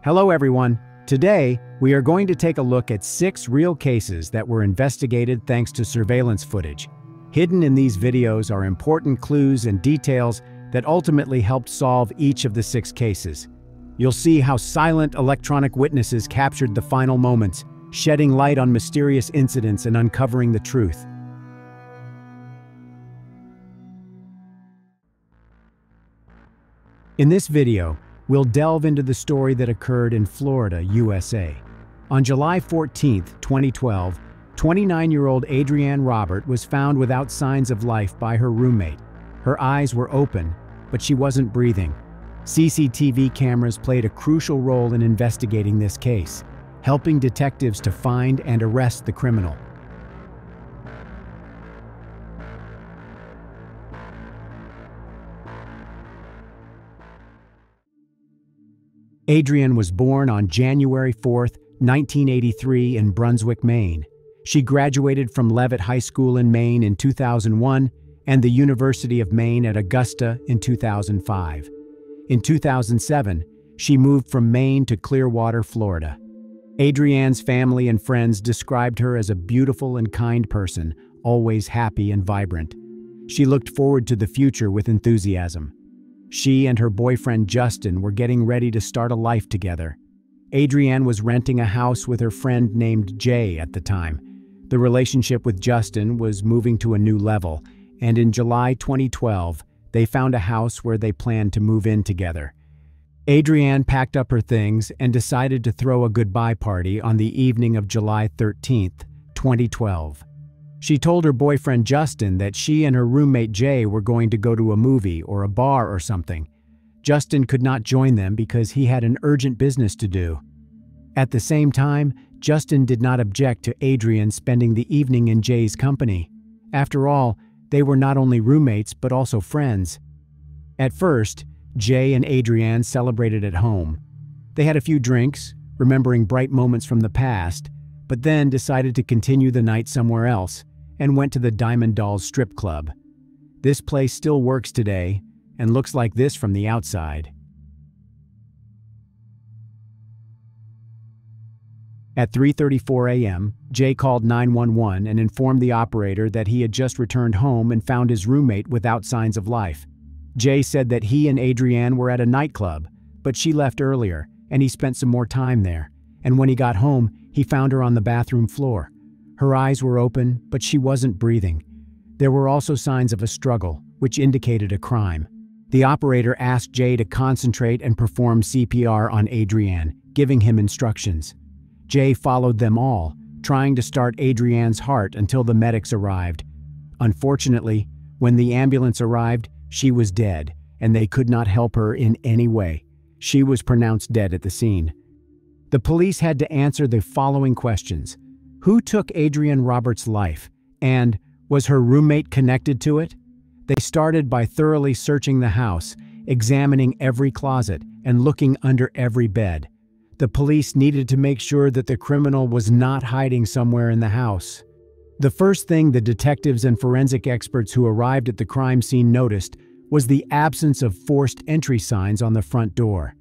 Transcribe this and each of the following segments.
Hello everyone. Today, we are going to take a look at 6 real cases that were investigated thanks to surveillance footage. Hidden in these videos are important clues and details that ultimately helped solve each of the 6 cases. You'll see how silent electronic witnesses captured the final moments, shedding light on mysterious incidents and uncovering the truth. In this video, we'll delve into the story that occurred in Florida, USA. On July 14, 2012, 29-year-old Adrienne Robert was found without signs of life by her roommate. Her eyes were open, but she wasn't breathing. CCTV cameras played a crucial role in investigating this case, helping detectives to find and arrest the criminal. Adrienne was born on January 4, 1983 in Brunswick, Maine. She graduated from Leavitt High School in Maine in 2001 and the University of Maine at Augusta in 2005. In 2007, she moved from Maine to Clearwater, Florida. Adrienne's family and friends described her as a beautiful and kind person, always happy and vibrant. She looked forward to the future with enthusiasm. She and her boyfriend Justin were getting ready to start a life together. Adrienne was renting a house with her friend named Jay at the time. The relationship with Justin was moving to a new level, and in July 2012, they found a house where they planned to move in together. Adrienne packed up her things and decided to throw a goodbye party on the evening of July 13, 2012. She told her boyfriend Justin that she and her roommate Jay were going to go to a movie or a bar or something. Justin could not join them because he had an urgent business to do. At the same time, Justin did not object to Adrienne spending the evening in Jay's company. After all, they were not only roommates but also friends. At first, Jay and Adrienne celebrated at home. They had a few drinks, remembering bright moments from the past, but then decided to continue the night somewhere else and went to the Diamond Dolls strip club. This place still works today and looks like this from the outside. At 3:34 a.m., Jay called 911 and informed the operator that he had just returned home and found his roommate without signs of life. Jay said that he and Adrienne were at a nightclub, but she left earlier and he spent some more time there. And when he got home, he found her on the bathroom floor. Her eyes were open, but she wasn't breathing. There were also signs of a struggle, which indicated a crime. The operator asked Jay to concentrate and perform CPR on Adrienne, giving him instructions. Jay followed them all, trying to start Adrienne's heart until the medics arrived. Unfortunately, when the ambulance arrived, she was dead, and they could not help her in any way. She was pronounced dead at the scene. The police had to answer the following questions. Who took Adrienne Roberts' life? And was her roommate connected to it? They started by thoroughly searching the house, examining every closet, and looking under every bed. The police needed to make sure that the criminal was not hiding somewhere in the house. The first thing the detectives and forensic experts who arrived at the crime scene noticed was the absence of forced entry signs on the front door.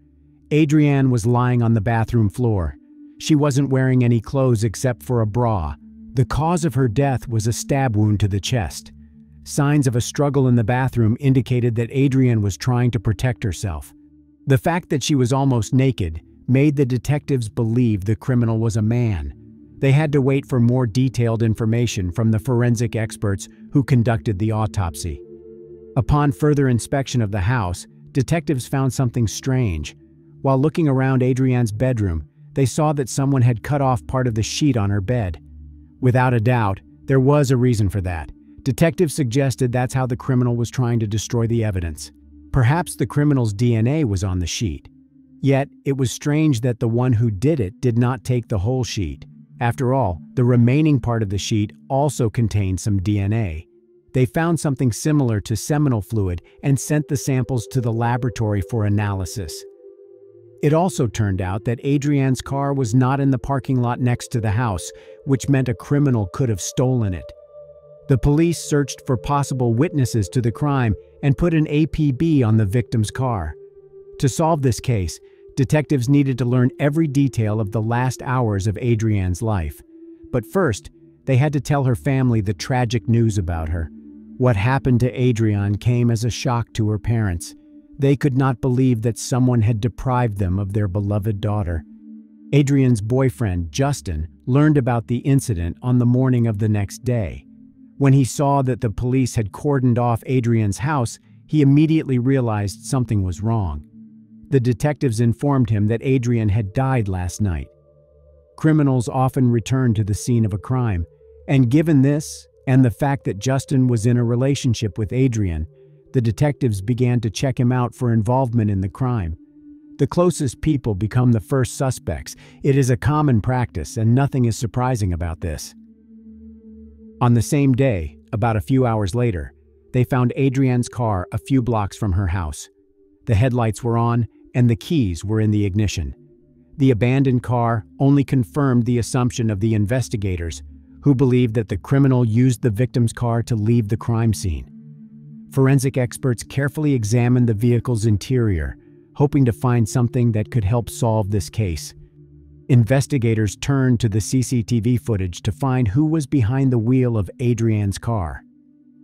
Adrienne was lying on the bathroom floor. She wasn't wearing any clothes except for a bra. The cause of her death was a stab wound to the chest. Signs of a struggle in the bathroom indicated that Adrienne was trying to protect herself. The fact that she was almost naked made the detectives believe the criminal was a man. They had to wait for more detailed information from the forensic experts who conducted the autopsy. Upon further inspection of the house, detectives found something strange. While looking around Adrienne's bedroom, they saw that someone had cut off part of the sheet on her bed. Without a doubt, there was a reason for that. Detectives suggested that's how the criminal was trying to destroy the evidence. Perhaps the criminal's DNA was on the sheet. Yet, it was strange that the one who did it did not take the whole sheet. After all, the remaining part of the sheet also contained some DNA. They found something similar to seminal fluid and sent the samples to the laboratory for analysis. It also turned out that Adrienne's car was not in the parking lot next to the house, which meant a criminal could have stolen it. The police searched for possible witnesses to the crime and put an APB on the victim's car. To solve this case, Detectives needed to learn every detail of the last hours of Adrianne's life. But first, they had to tell her family the tragic news about her. What happened to Adrianne came as a shock to her parents. They could not believe that someone had deprived them of their beloved daughter. Adrianne's boyfriend, Justin, learned about the incident on the morning of the next day. When he saw that the police had cordoned off Adrianne's house, he immediately realized something was wrong. The detectives informed him that Adrianne had died last night. Criminals often return to the scene of a crime, and given this and the fact that Justin was in a relationship with Adrianne, the detectives began to check him out for involvement in the crime. The closest people become the first suspects. It is a common practice, and nothing is surprising about this. On the same day, about a few hours later, they found Adrianne's car a few blocks from her house. The headlights were on, and the keys were in the ignition. The abandoned car only confirmed the assumption of the investigators, who believed that the criminal used the victim's car to leave the crime scene. Forensic experts carefully examined the vehicle's interior, hoping to find something that could help solve this case. Investigators turned to the CCTV footage to find who was behind the wheel of Adrianne's car.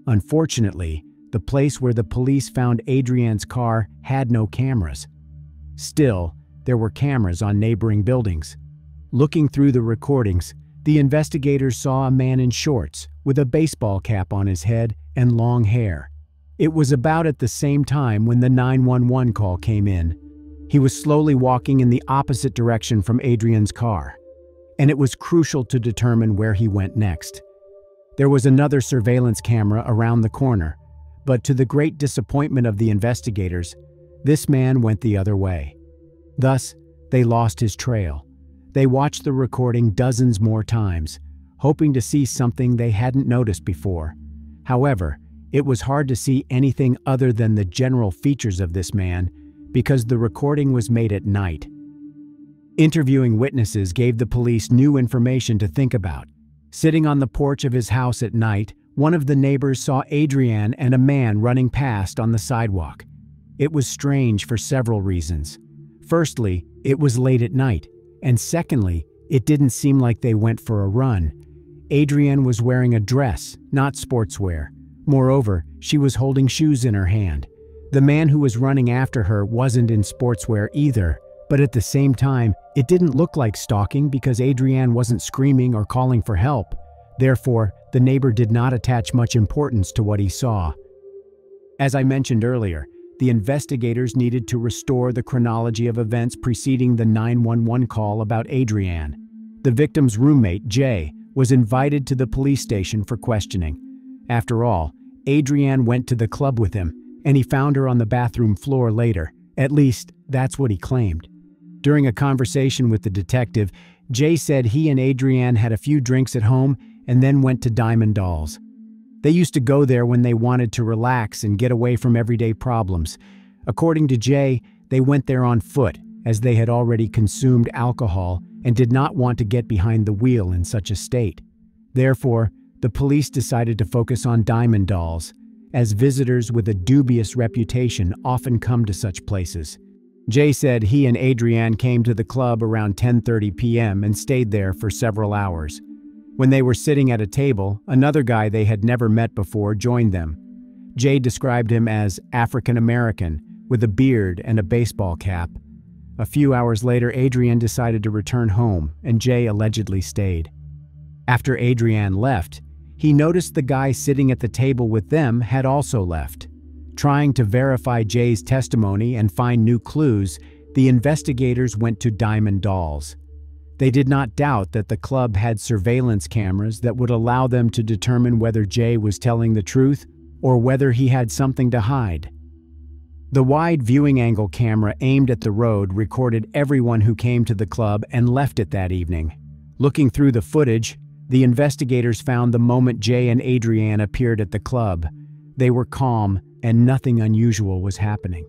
Unfortunately, the place where the police found Adrianne's car had no cameras. Still, there were cameras on neighboring buildings. Looking through the recordings, the investigators saw a man in shorts with a baseball cap on his head and long hair. It was about at the same time when the 911 call came in. He was slowly walking in the opposite direction from Adrianne's car, and it was crucial to determine where he went next. There was another surveillance camera around the corner, but to the great disappointment of the investigators, this man went the other way. Thus, they lost his trail. They watched the recording dozens more times, hoping to see something they hadn't noticed before. However, it was hard to see anything other than the general features of this man because the recording was made at night. Interviewing witnesses gave the police new information to think about. Sitting on the porch of his house at night, one of the neighbors saw Adrianne and a man running past on the sidewalk. It was strange for several reasons. Firstly, it was late at night, and secondly, it didn't seem like they went for a run. Adrianne was wearing a dress, not sportswear. Moreover, she was holding shoes in her hand. The man who was running after her wasn't in sportswear either, but at the same time, it didn't look like stalking because Adrianne wasn't screaming or calling for help. Therefore, the neighbor did not attach much importance to what he saw. As I mentioned earlier, the investigators needed to restore the chronology of events preceding the 911 call about Adrianne. The victim's roommate, Jay, was invited to the police station for questioning. After all, Adrianne went to the club with him, and he found her on the bathroom floor later. At least, that's what he claimed. During a conversation with the detective, Jay said he and Adrianne had a few drinks at home and then went to Diamond Dolls. They used to go there when they wanted to relax and get away from everyday problems. According to Jay, they went there on foot, as they had already consumed alcohol and did not want to get behind the wheel in such a state. Therefore, the police decided to focus on Diamond Dolls, as visitors with a dubious reputation often come to such places. Jay said he and Adrianne came to the club around 10:30 p.m. and stayed there for several hours. When they were sitting at a table, another guy they had never met before joined them. Jay described him as African American, with a beard and a baseball cap. A few hours later, Adrianne decided to return home, and Jay allegedly stayed. After Adrianne left, he noticed the guy sitting at the table with them had also left. Trying to verify Jay's testimony and find new clues, the investigators went to Diamond Dolls. They did not doubt that the club had surveillance cameras that would allow them to determine whether Jay was telling the truth or whether he had something to hide. The wide viewing angle camera aimed at the road recorded everyone who came to the club and left it that evening. Looking through the footage, the investigators found the moment Jay and Adrianne appeared at the club. They were calm and nothing unusual was happening.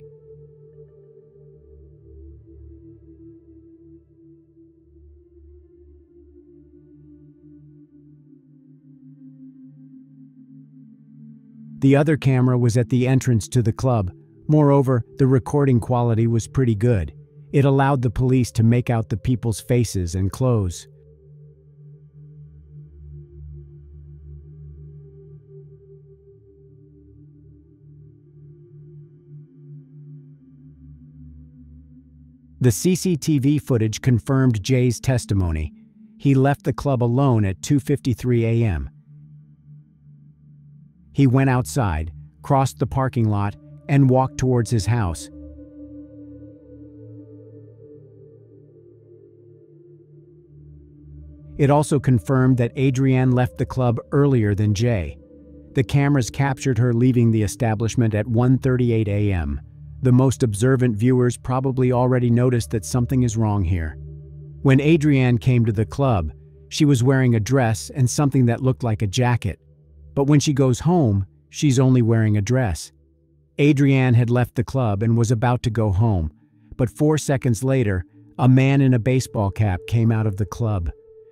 The other camera was at the entrance to the club. Moreover, the recording quality was pretty good. It allowed the police to make out the people's faces and clothes. The CCTV footage confirmed Jay's testimony. He left the club alone at 2:53 a.m. He went outside, crossed the parking lot, and walked towards his house. It also confirmed that Adrienne left the club earlier than Jay. The cameras captured her leaving the establishment at 1:38 a.m. The most observant viewers probably already noticed that something is wrong here. When Adrienne came to the club, she was wearing a dress and something that looked like a jacket. But when she goes home, she's only wearing a dress. Adrienne had left the club and was about to go home, but 4 seconds later, a man in a baseball cap came out of the club.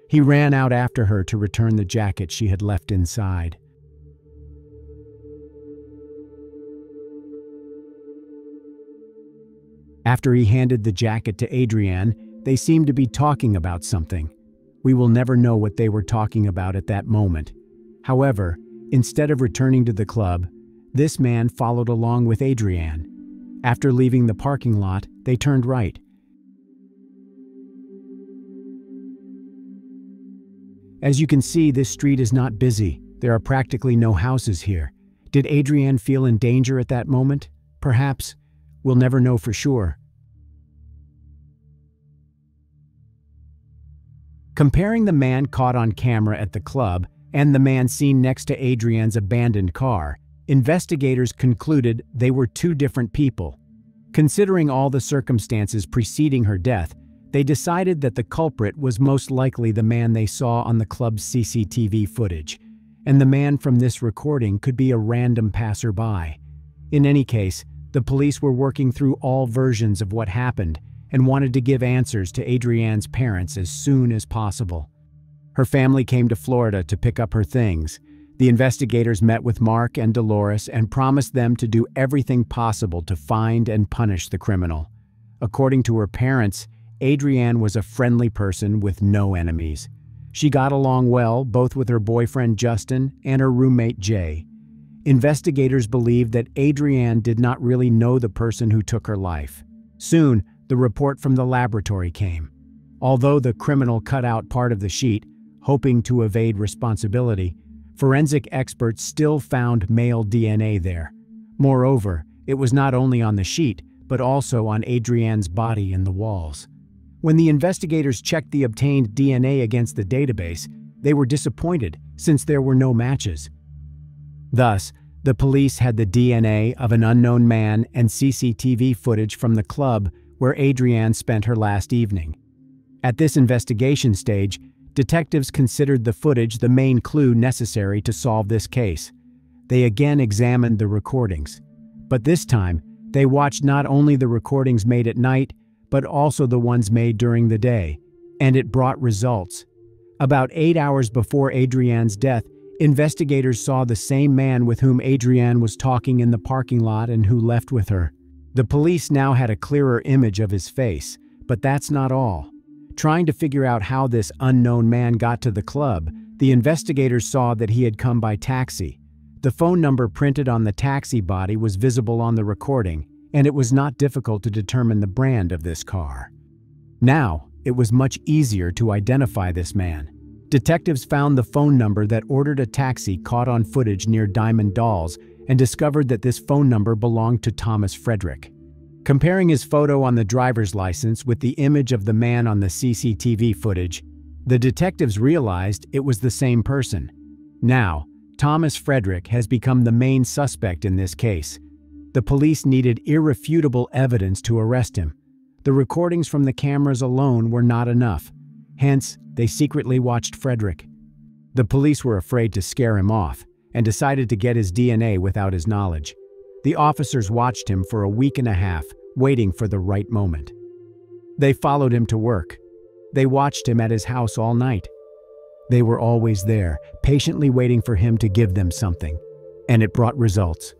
He ran out after her to return the jacket she had left inside. After he handed the jacket to Adrienne, they seemed to be talking about something. We will never know what they were talking about at that moment. However, instead of returning to the club, this man followed along with Adrienne. After leaving the parking lot, they turned right. As you can see, this street is not busy. There are practically no houses here. Did Adrienne feel in danger at that moment? Perhaps. We'll never know for sure. Comparing the man caught on camera at the club and the man seen next to Adrienne's abandoned car, investigators concluded they were two different people. Considering all the circumstances preceding her death, they decided that the culprit was most likely the man they saw on the club's CCTV footage, and the man from this recording could be a random passerby. In any case, the police were working through all versions of what happened and wanted to give answers to Adrienne's parents as soon as possible. Her family came to Florida to pick up her things. The investigators met with Mark and Dolores and promised them to do everything possible to find and punish the criminal. According to her parents, Adrienne was a friendly person with no enemies. She got along well both with her boyfriend Justin and her roommate Jay. Investigators believed that Adrienne did not really know the person who took her life. Soon, the report from the laboratory came. Although the criminal cut out part of the sheet, hoping to evade responsibility, forensic experts still found male DNA there. Moreover, it was not only on the sheet, but also on Adrienne's body and the walls. When the investigators checked the obtained DNA against the database, they were disappointed since there were no matches. Thus, the police had the DNA of an unknown man and CCTV footage from the club where Adrienne spent her last evening. At this investigation stage, detectives considered the footage the main clue necessary to solve this case. They again examined the recordings, but this time, they watched not only the recordings made at night, but also the ones made during the day, and it brought results. About 8 hours before Adrienne's death, investigators saw the same man with whom Adrienne was talking in the parking lot and who left with her. The police now had a clearer image of his face, but that's not all. Trying to figure out how this unknown man got to the club, the investigators saw that he had come by taxi. The phone number printed on the taxi body was visible on the recording, and it was not difficult to determine the brand of this car. Now, it was much easier to identify this man. Detectives found the phone number that ordered a taxi caught on footage near Diamond Dolls and discovered that this phone number belonged to Thomas Frederick. Comparing his photo on the driver's license with the image of the man on the CCTV footage, the detectives realized it was the same person. Now, Thomas Frederick has become the main suspect in this case. The police needed irrefutable evidence to arrest him. The recordings from the cameras alone were not enough. Hence, they secretly watched Frederick. The police were afraid to scare him off and decided to get his DNA without his knowledge. The officers watched him for a week and a half, waiting for the right moment. They followed him to work. They watched him at his house all night. They were always there, patiently waiting for him to give them something. And it brought results.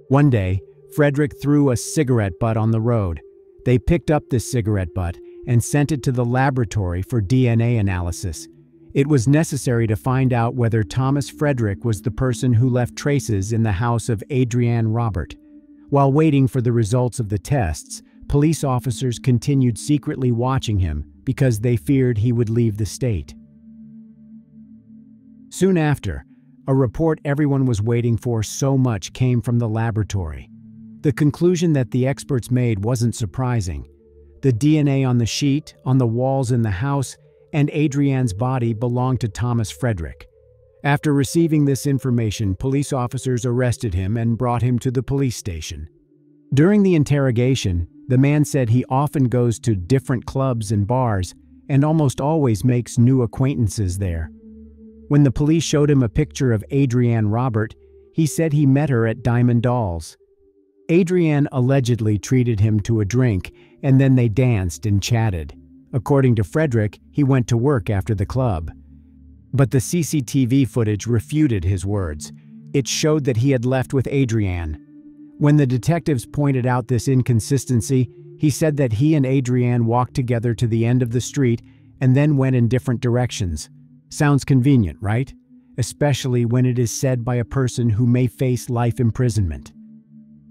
One day, Frederick threw a cigarette butt on the road. They picked up this cigarette butt and sent it to the laboratory for DNA analysis. It was necessary to find out whether Thomas Frederick was the person who left traces in the house of Adrienne Robert. While waiting for the results of the tests, police officers continued secretly watching him because they feared he would leave the state. Soon after, a report everyone was waiting for so much came from the laboratory. The conclusion that the experts made wasn't surprising. The DNA on the sheet, on the walls in the house, and Adrienne's body belonged to Thomas Frederick. After receiving this information, police officers arrested him and brought him to the police station. During the interrogation, the man said he often goes to different clubs and bars and almost always makes new acquaintances there. When the police showed him a picture of Adrienne Robert, he said he met her at Diamond Dolls. Adrienne allegedly treated him to a drink, and then they danced and chatted. According to Frederick, he went to work after the club. But the CCTV footage refuted his words. It showed that he had left with Adrienne. When the detectives pointed out this inconsistency, he said that he and Adrienne walked together to the end of the street and then went in different directions. Sounds convenient, right? Especially when it is said by a person who may face life imprisonment.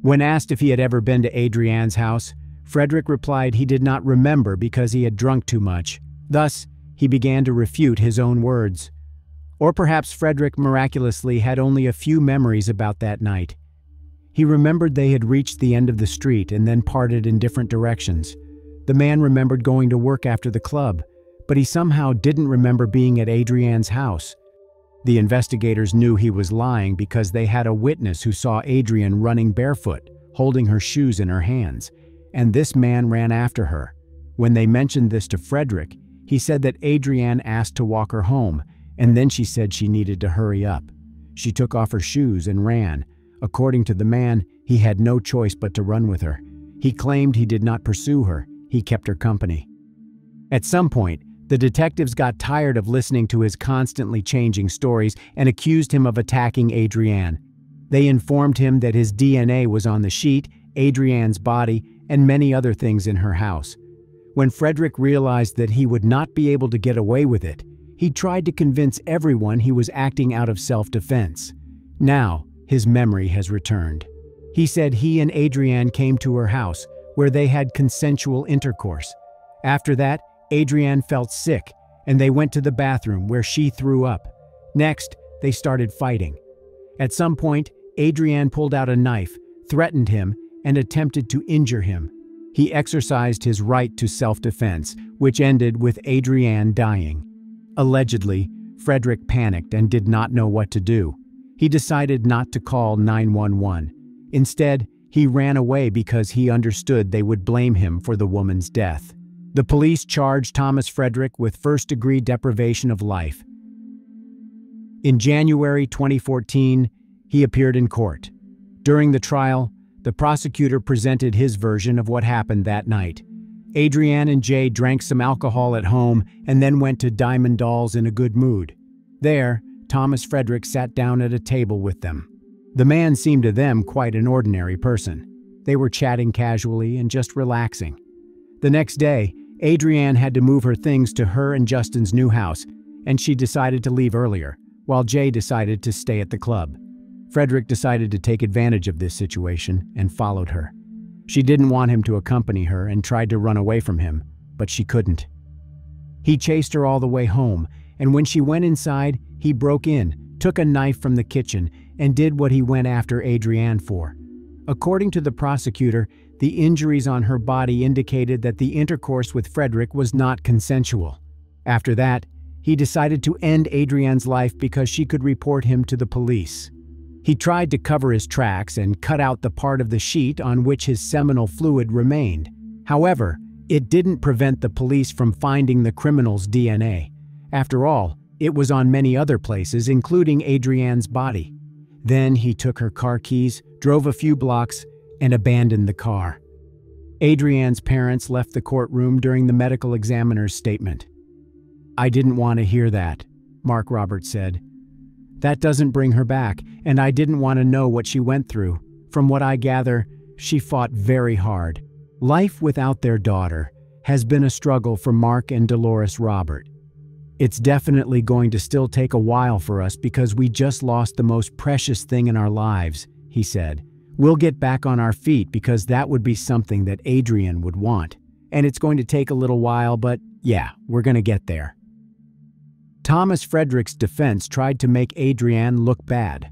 When asked if he had ever been to Adrienne's house, Frederick replied he did not remember because he had drunk too much. Thus, he began to refute his own words. Or perhaps Frederick miraculously had only a few memories about that night. He remembered they had reached the end of the street and then parted in different directions. The man remembered going to work after the club, but he somehow didn't remember being at Adrienne's house. The investigators knew he was lying because they had a witness who saw Adrienne running barefoot, holding her shoes in her hands, and this man ran after her. When they mentioned this to Frederick, he said that Adrienne asked to walk her home, and then she said she needed to hurry up. She took off her shoes and ran. According to the man, he had no choice but to run with her. He claimed he did not pursue her, he kept her company. At some point, the detectives got tired of listening to his constantly changing stories and accused him of attacking Adrienne. They informed him that his DNA was on the sheet, Adrienne's body, and many other things in her house. When Frederick realized that he would not be able to get away with it, he tried to convince everyone he was acting out of self-defense. Now, his memory has returned. He said he and Adrienne came to her house, where they had consensual intercourse. After that, Adrienne felt sick, and they went to the bathroom where she threw up. Next, they started fighting. At some point, Adrienne pulled out a knife, threatened him, and attempted to injure him. He exercised his right to self-defense, which ended with Adrienne dying. Allegedly, Frederick panicked and did not know what to do. He decided not to call 911. Instead, he ran away because he understood they would blame him for the woman's death. The police charged Thomas Frederick with first-degree deprivation of life. In January 2014, he appeared in court. During the trial, the prosecutor presented his version of what happened that night. Adrienne and Jay drank some alcohol at home and then went to Diamond Dolls in a good mood. There, Thomas Frederick sat down at a table with them. The man seemed to them quite an ordinary person. They were chatting casually and just relaxing. The next day, Adrienne had to move her things to her and Justin's new house, and she decided to leave earlier, while Jay decided to stay at the club. Frederick decided to take advantage of this situation and followed her. She didn't want him to accompany her and tried to run away from him, but she couldn't. He chased her all the way home, and when she went inside, he broke in, took a knife from the kitchen, and did what he went after Adrienne for. According to the prosecutor, the injuries on her body indicated that the intercourse with Frederick was not consensual. After that, he decided to end Adrienne's life because she could report him to the police. He tried to cover his tracks and cut out the part of the sheet on which his seminal fluid remained. However, it didn't prevent the police from finding the criminal's DNA. After all, it was on many other places, including Adrienne's body. Then he took her car keys, drove a few blocks, and abandoned the car. Adrienne's parents left the courtroom during the medical examiner's statement. "I didn't want to hear that," Mark Roberts said. "That doesn't bring her back, and I didn't want to know what she went through. From what I gather, she fought very hard." Life without their daughter has been a struggle for Mark and Dolores Robert. It's definitely going to still take a while for us because we just lost the most precious thing in our lives, he said. We'll get back on our feet because that would be something that Adrienne would want. And it's going to take a little while, but yeah, we're going to get there. Thomas Frederick's defense tried to make Adrienne look bad.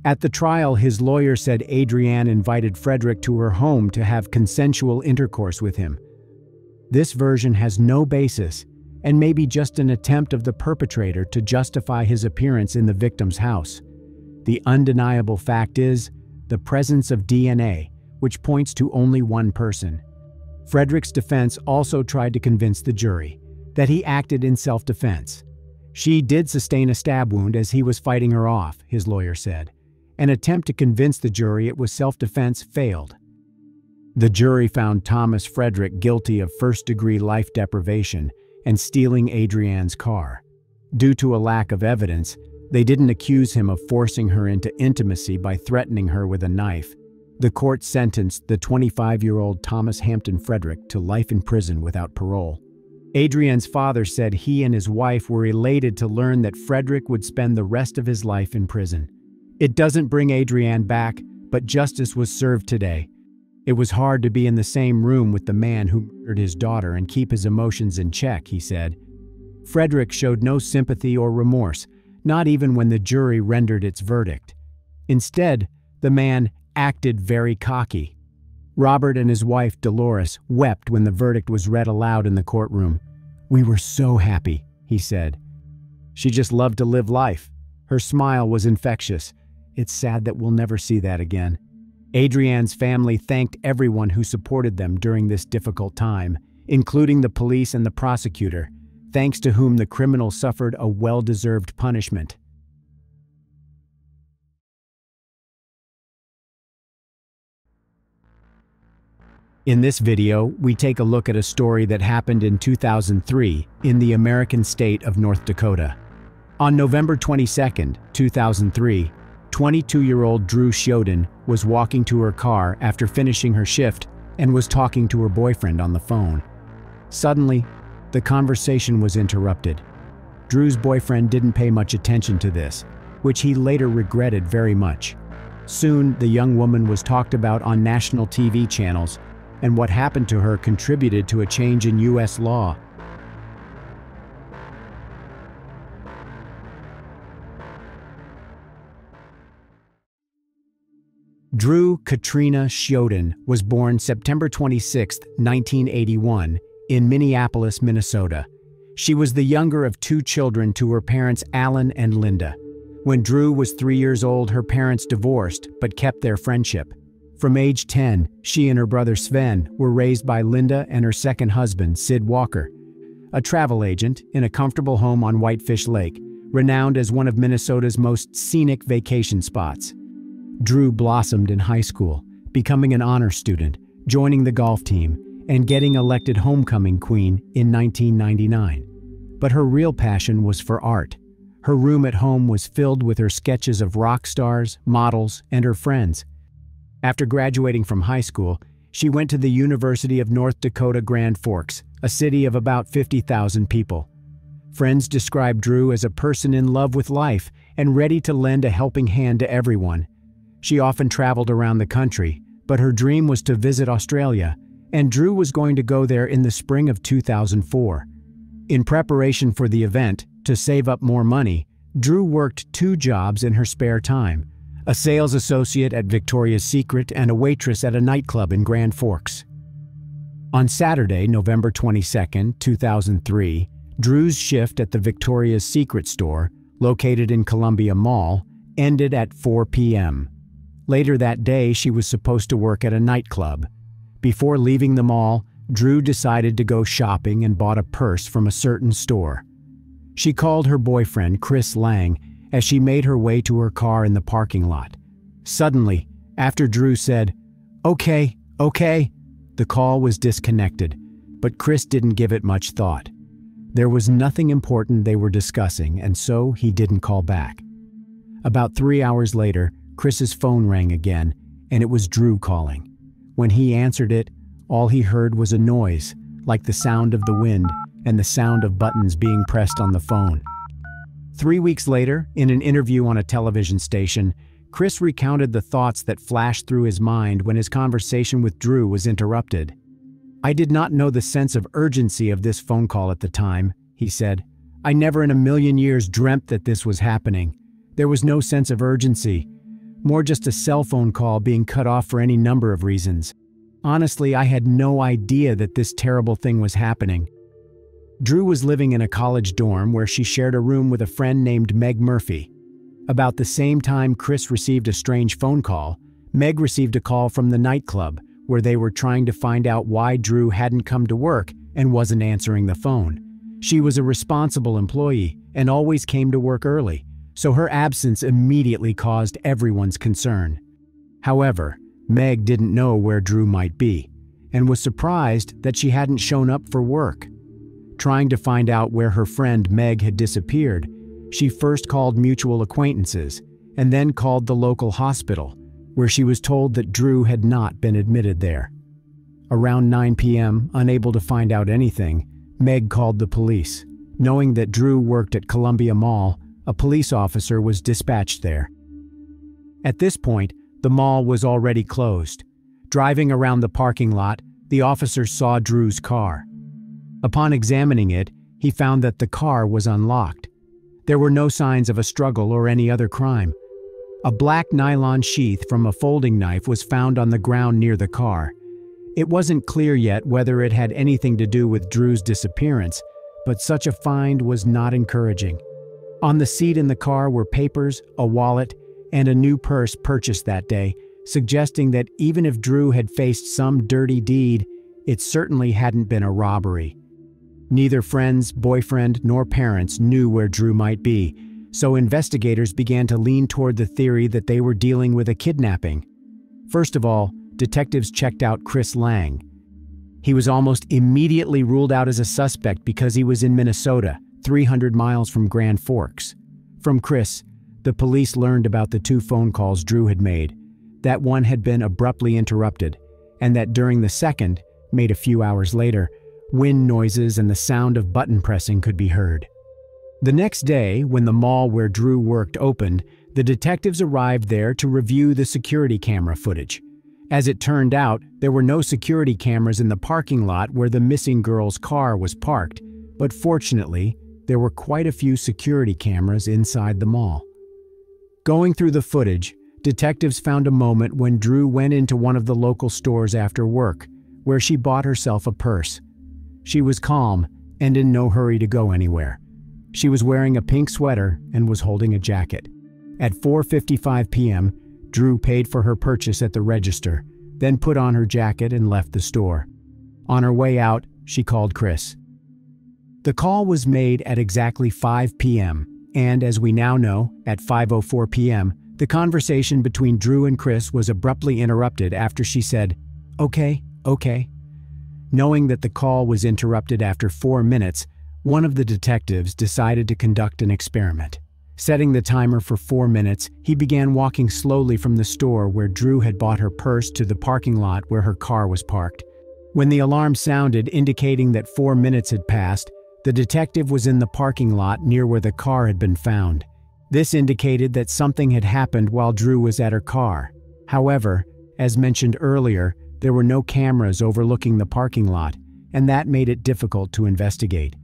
At the trial, his lawyer said Adrienne invited Frederick to her home to have consensual intercourse with him. This version has no basis and may be just an attempt of the perpetrator to justify his appearance in the victim's house. The undeniable fact is the presence of DNA, which points to only one person. Frederick's defense also tried to convince the jury that he acted in self-defense. She did sustain a stab wound as he was fighting her off, his lawyer said. An attempt to convince the jury it was self-defense failed. The jury found Thomas Frederick guilty of first-degree life deprivation and stealing Adrienne's car. Due to a lack of evidence, they didn't accuse him of forcing her into intimacy by threatening her with a knife. The court sentenced the 25-year-old Thomas Hampton Frederick to life in prison without parole. Adrienne's father said he and his wife were elated to learn that Frederick would spend the rest of his life in prison. It doesn't bring Adrienne back, but justice was served today. It was hard to be in the same room with the man who murdered his daughter and keep his emotions in check, he said. Frederick showed no sympathy or remorse, not even when the jury rendered its verdict. Instead, the man acted very cocky. Robert and his wife, Dolores, wept when the verdict was read aloud in the courtroom. "We were so happy," he said. She just loved to live life. Her smile was infectious. It's sad that we'll never see that again. Adrienne's family thanked everyone who supported them during this difficult time, including the police and the prosecutor, thanks to whom the criminal suffered a well-deserved punishment. In this video, we take a look at a story that happened in 2003 in the American state of North Dakota. On November 22, 2003, 22-year-old Drew Shoden was walking to her car after finishing her shift and was talking to her boyfriend on the phone. Suddenly, the conversation was interrupted. Drew's boyfriend didn't pay much attention to this, which he later regretted very much. Soon, the young woman was talked about on national TV channels, and what happened to her contributed to a change in U.S. law. Drew Katrina Shoden was born September 26, 1981, in Minneapolis, Minnesota. She was the younger of two children to her parents Alan and Linda. When Drew was 3 years old, her parents divorced but kept their friendship. From age 10, she and her brother Sven were raised by Linda and her second husband, Sid Walker, a travel agent in a comfortable home on Whitefish Lake, renowned as one of Minnesota's most scenic vacation spots. Drew blossomed in high school, becoming an honor student, joining the golf team, and getting elected homecoming queen in 1999. But her real passion was for art. Her room at home was filled with her sketches of rock stars, models, and her friends. After graduating from high school, she went to the University of North Dakota Grand Forks, a city of about 50,000 people. Friends described Drew as a person in love with life and ready to lend a helping hand to everyone. She often traveled around the country, but her dream was to visit Australia, and Drew was going to go there in the spring of 2004. In preparation for the event, to save up more money, Drew worked 2 jobs in her spare time: a sales associate at Victoria's Secret and a waitress at a nightclub in Grand Forks. On Saturday, November 22, 2003, Drew's shift at the Victoria's Secret store, located in Columbia Mall, ended at 4 p.m. Later that day, she was supposed to work at a nightclub. Before leaving the mall, Drew decided to go shopping and bought a purse from a certain store. She called her boyfriend, Chris Lang, as she made her way to her car in the parking lot. Suddenly, after Drew said, "Okay, okay," the call was disconnected, but Chris didn't give it much thought. There was nothing important they were discussing, and so he didn't call back. About 3 hours later, Chris's phone rang again, and it was Drew calling. When he answered it, all he heard was a noise, like the sound of the wind and the sound of buttons being pressed on the phone. 3 weeks later, in an interview on a television station, Chris recounted the thoughts that flashed through his mind when his conversation with Drew was interrupted. "I did not know the sense of urgency of this phone call at the time," he said. "I never in a million years dreamt that this was happening. There was no sense of urgency, more just a cell phone call being cut off for any number of reasons. Honestly, I had no idea that this terrible thing was happening." Drew was living in a college dorm where she shared a room with a friend named Meg Murphy. About the same time Chris received a strange phone call, Meg received a call from the nightclub where they were trying to find out why Drew hadn't come to work and wasn't answering the phone. She was a responsible employee and always came to work early, so her absence immediately caused everyone's concern. However, Meg didn't know where Drew might be and was surprised that she hadn't shown up for work. Trying to find out where her friend Meg had disappeared, she first called mutual acquaintances and then called the local hospital, where she was told that Drew had not been admitted there. Around 9 p.m., unable to find out anything, Meg called the police. Knowing that Drew worked at Columbia Mall, a police officer was dispatched there. At this point, the mall was already closed. Driving around the parking lot, the officer saw Drew's car. Upon examining it, he found that the car was unlocked. There were no signs of a struggle or any other crime. A black nylon sheath from a folding knife was found on the ground near the car. It wasn't clear yet whether it had anything to do with Drew's disappearance, but such a find was not encouraging. On the seat in the car were papers, a wallet, and a new purse purchased that day, suggesting that even if Drew had faced some dirty deed, it certainly hadn't been a robbery. Neither friends, boyfriend, nor parents knew where Drew might be, so investigators began to lean toward the theory that they were dealing with a kidnapping. First of all, detectives checked out Chris Lang. He was almost immediately ruled out as a suspect because he was in Minnesota, 300 miles from Grand Forks. From Chris, the police learned about the 2 phone calls Drew had made, that one had been abruptly interrupted, and that during the second, made a few hours later, wind noises and the sound of button pressing could be heard. The next day, when the mall where Drew worked opened, the detectives arrived there to review the security camera footage. As it turned out, there were no security cameras in the parking lot where the missing girl's car was parked, but fortunately, there were quite a few security cameras inside the mall. Going through the footage, detectives found a moment when Drew went into one of the local stores after work, where she bought herself a purse. She was calm and in no hurry to go anywhere. She was wearing a pink sweater and was holding a jacket. At 4:55 p.m., Drew paid for her purchase at the register, then put on her jacket and left the store. On her way out, she called Chris. The call was made at exactly 5 p.m., and as we now know, at 5:04 p.m., the conversation between Drew and Chris was abruptly interrupted after she said, "Okay, okay." Knowing that the call was interrupted after 4 minutes, one of the detectives decided to conduct an experiment. Setting the timer for 4 minutes, he began walking slowly from the store where Drew had bought her purse to the parking lot where her car was parked. When the alarm sounded indicating that 4 minutes had passed, the detective was in the parking lot near where the car had been found. This indicated that something had happened while Drew was at her car. However, as mentioned earlier, there were no cameras overlooking the parking lot, and that made it difficult to investigate.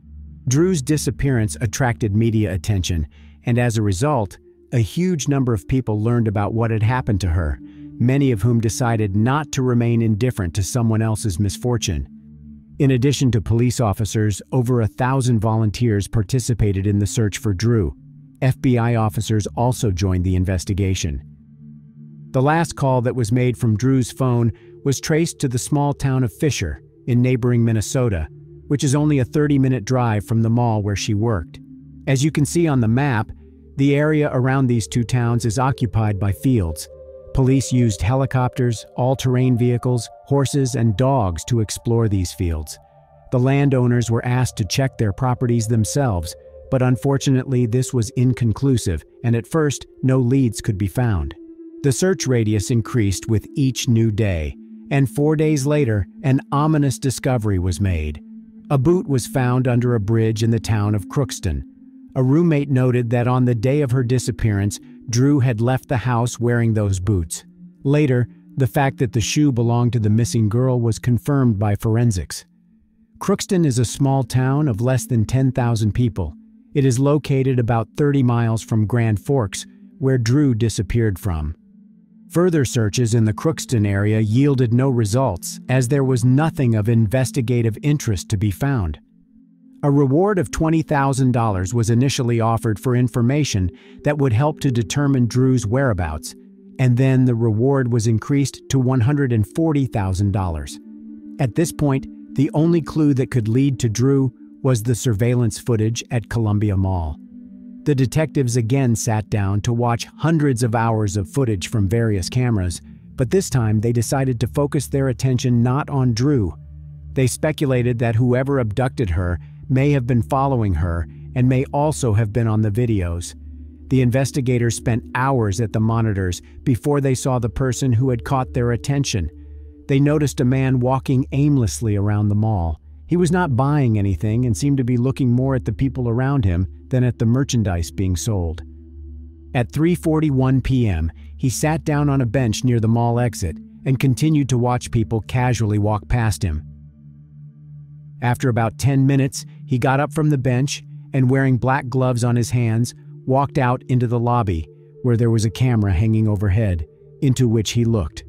Drew's disappearance attracted media attention, and as a result, a huge number of people learned about what had happened to her, many of whom decided not to remain indifferent to someone else's misfortune. In addition to police officers, over 1,000 volunteers participated in the search for Drew. FBI officers also joined the investigation. The last call that was made from Drew's phone was traced to the small town of Fisher in neighboring Minnesota, which is only a 30-minute drive from the mall where she worked. As you can see on the map, the area around these 2 towns is occupied by fields. Police used helicopters, all-terrain vehicles, horses, and dogs to explore these fields. The landowners were asked to check their properties themselves, but unfortunately this was inconclusive, and at first, no leads could be found. The search radius increased with each new day, And 4 days later, an ominous discovery was made. A boot was found under a bridge in the town of Crookston. A roommate noted that on the day of her disappearance, Drew had left the house wearing those boots. Later, the fact that the shoe belonged to the missing girl was confirmed by forensics. Crookston is a small town of less than 10,000 people. It is located about 30 miles from Grand Forks, where Drew disappeared from. Further searches in the Crookston area yielded no results, as there was nothing of investigative interest to be found. A reward of $20,000 was initially offered for information that would help to determine Drew's whereabouts, and then the reward was increased to $140,000. At this point, the only clue that could lead to Drew was the surveillance footage at Columbia Mall. The detectives again sat down to watch hundreds of hours of footage from various cameras, but this time they decided to focus their attention not on Drew. They speculated that whoever abducted her may have been following her and may also have been on the videos. The investigators spent hours at the monitors before they saw the person who had caught their attention. They noticed a man walking aimlessly around the mall. He was not buying anything and seemed to be looking more at the people around him than at the merchandise being sold. At 3:41 p.m., he sat down on a bench near the mall exit and continued to watch people casually walk past him. After about 10 minutes, he got up from the bench and, wearing black gloves on his hands, walked out into the lobby, where there was a camera hanging overhead, into which he looked.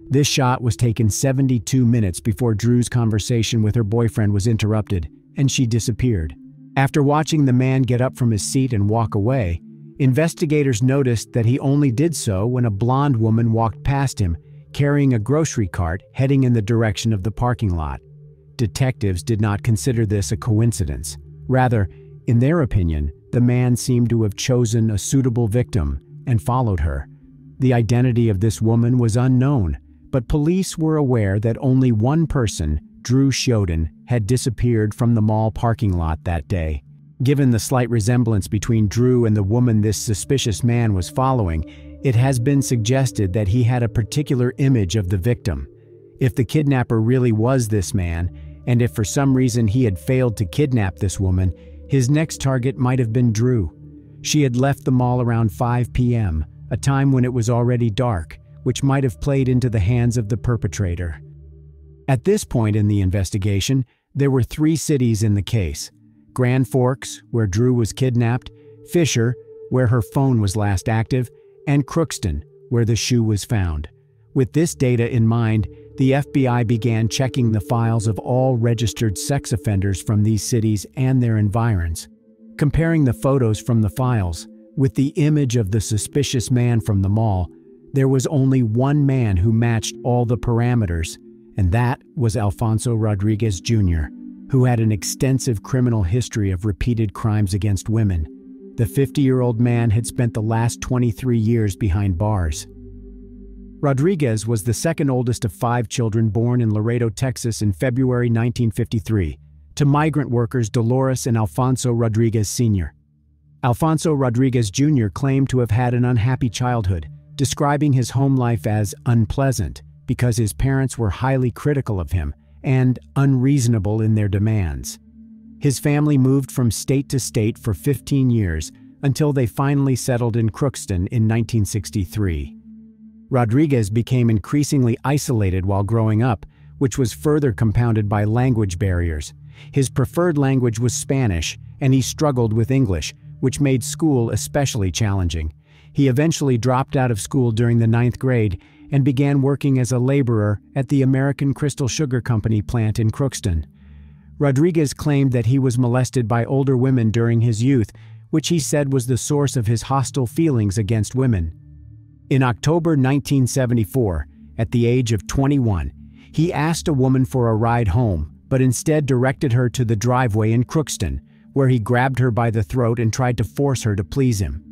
This shot was taken 72 minutes before Drew's conversation with her boyfriend was interrupted, and she disappeared. After watching the man get up from his seat and walk away, investigators noticed that he only did so when a blonde woman walked past him, carrying a grocery cart heading in the direction of the parking lot. Detectives did not consider this a coincidence. Rather, in their opinion, the man seemed to have chosen a suitable victim and followed her. The identity of this woman was unknown, but police were aware that only one person, Drew Shoden, had disappeared from the mall parking lot that day. Given the slight resemblance between Drew and the woman this suspicious man was following, it has been suggested that he had a particular image of the victim. If the kidnapper really was this man, and if for some reason he had failed to kidnap this woman, his next target might have been Drew. She had left the mall around 5 p.m., a time when it was already dark, which might have played into the hands of the perpetrator. At this point in the investigation, there were 3 cities in the case: Grand Forks, where Drew was kidnapped; Fisher, where her phone was last active; and Crookston, where the shoe was found. With this data in mind, the FBI began checking the files of all registered sex offenders from these cities and their environs. Comparing the photos from the files with the image of the suspicious man from the mall, there was only one man who matched all the parameters, and that was Alfonso Rodriguez Jr., who had an extensive criminal history of repeated crimes against women. The 50-year-old man had spent the last 23 years behind bars. Rodriguez was the second oldest of 5 children born in Laredo, Texas in February 1953, to migrant workers Dolores and Alfonso Rodriguez Sr. Alfonso Rodriguez Jr. claimed to have had an unhappy childhood, describing his home life as unpleasant because his parents were highly critical of him and unreasonable in their demands. His family moved from state to state for 15 years until they finally settled in Crookston in 1963. Rodriguez became increasingly isolated while growing up, which was further compounded by language barriers. His preferred language was Spanish, and he struggled with English, which made school especially challenging. He eventually dropped out of school during the 9th grade and began working as a laborer at the American Crystal Sugar Company plant in Crookston. Rodriguez claimed that he was molested by older women during his youth, which he said was the source of his hostile feelings against women. In October 1974, at the age of 21, he asked a woman for a ride home, but instead directed her to the driveway in Crookston, where he grabbed her by the throat and tried to force her to please him.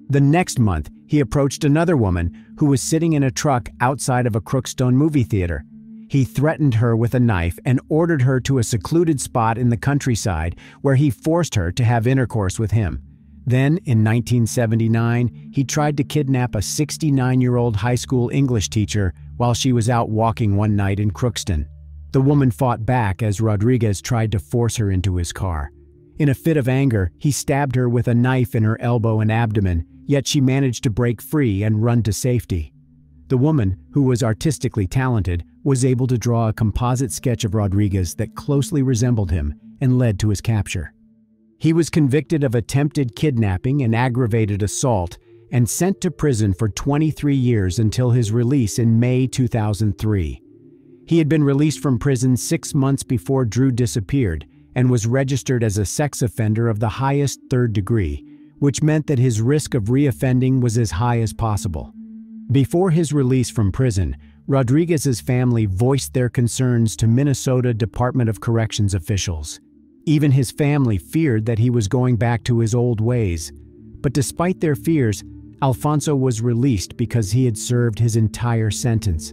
The next month, he approached another woman who was sitting in a truck outside of a Crookston movie theater. He threatened her with a knife and ordered her to a secluded spot in the countryside where he forced her to have intercourse with him. Then, in 1979, he tried to kidnap a 69-year-old high school English teacher while she was out walking one night in Crookston. The woman fought back as Rodriguez tried to force her into his car. In a fit of anger, he stabbed her with a knife in her elbow and abdomen, yet she managed to break free and run to safety. The woman, who was artistically talented, was able to draw a composite sketch of Rodriguez that closely resembled him and led to his capture. He was convicted of attempted kidnapping and aggravated assault and sent to prison for 23 years until his release in May 2003. He had been released from prison 6 months before Drew disappeared and was registered as a sex offender of the highest third degree, which meant that his risk of reoffending was as high as possible. Before his release from prison, Rodriguez's family voiced their concerns to Minnesota Department of Corrections officials. Even his family feared that he was going back to his old ways. But despite their fears, Alfonso was released because he had served his entire sentence.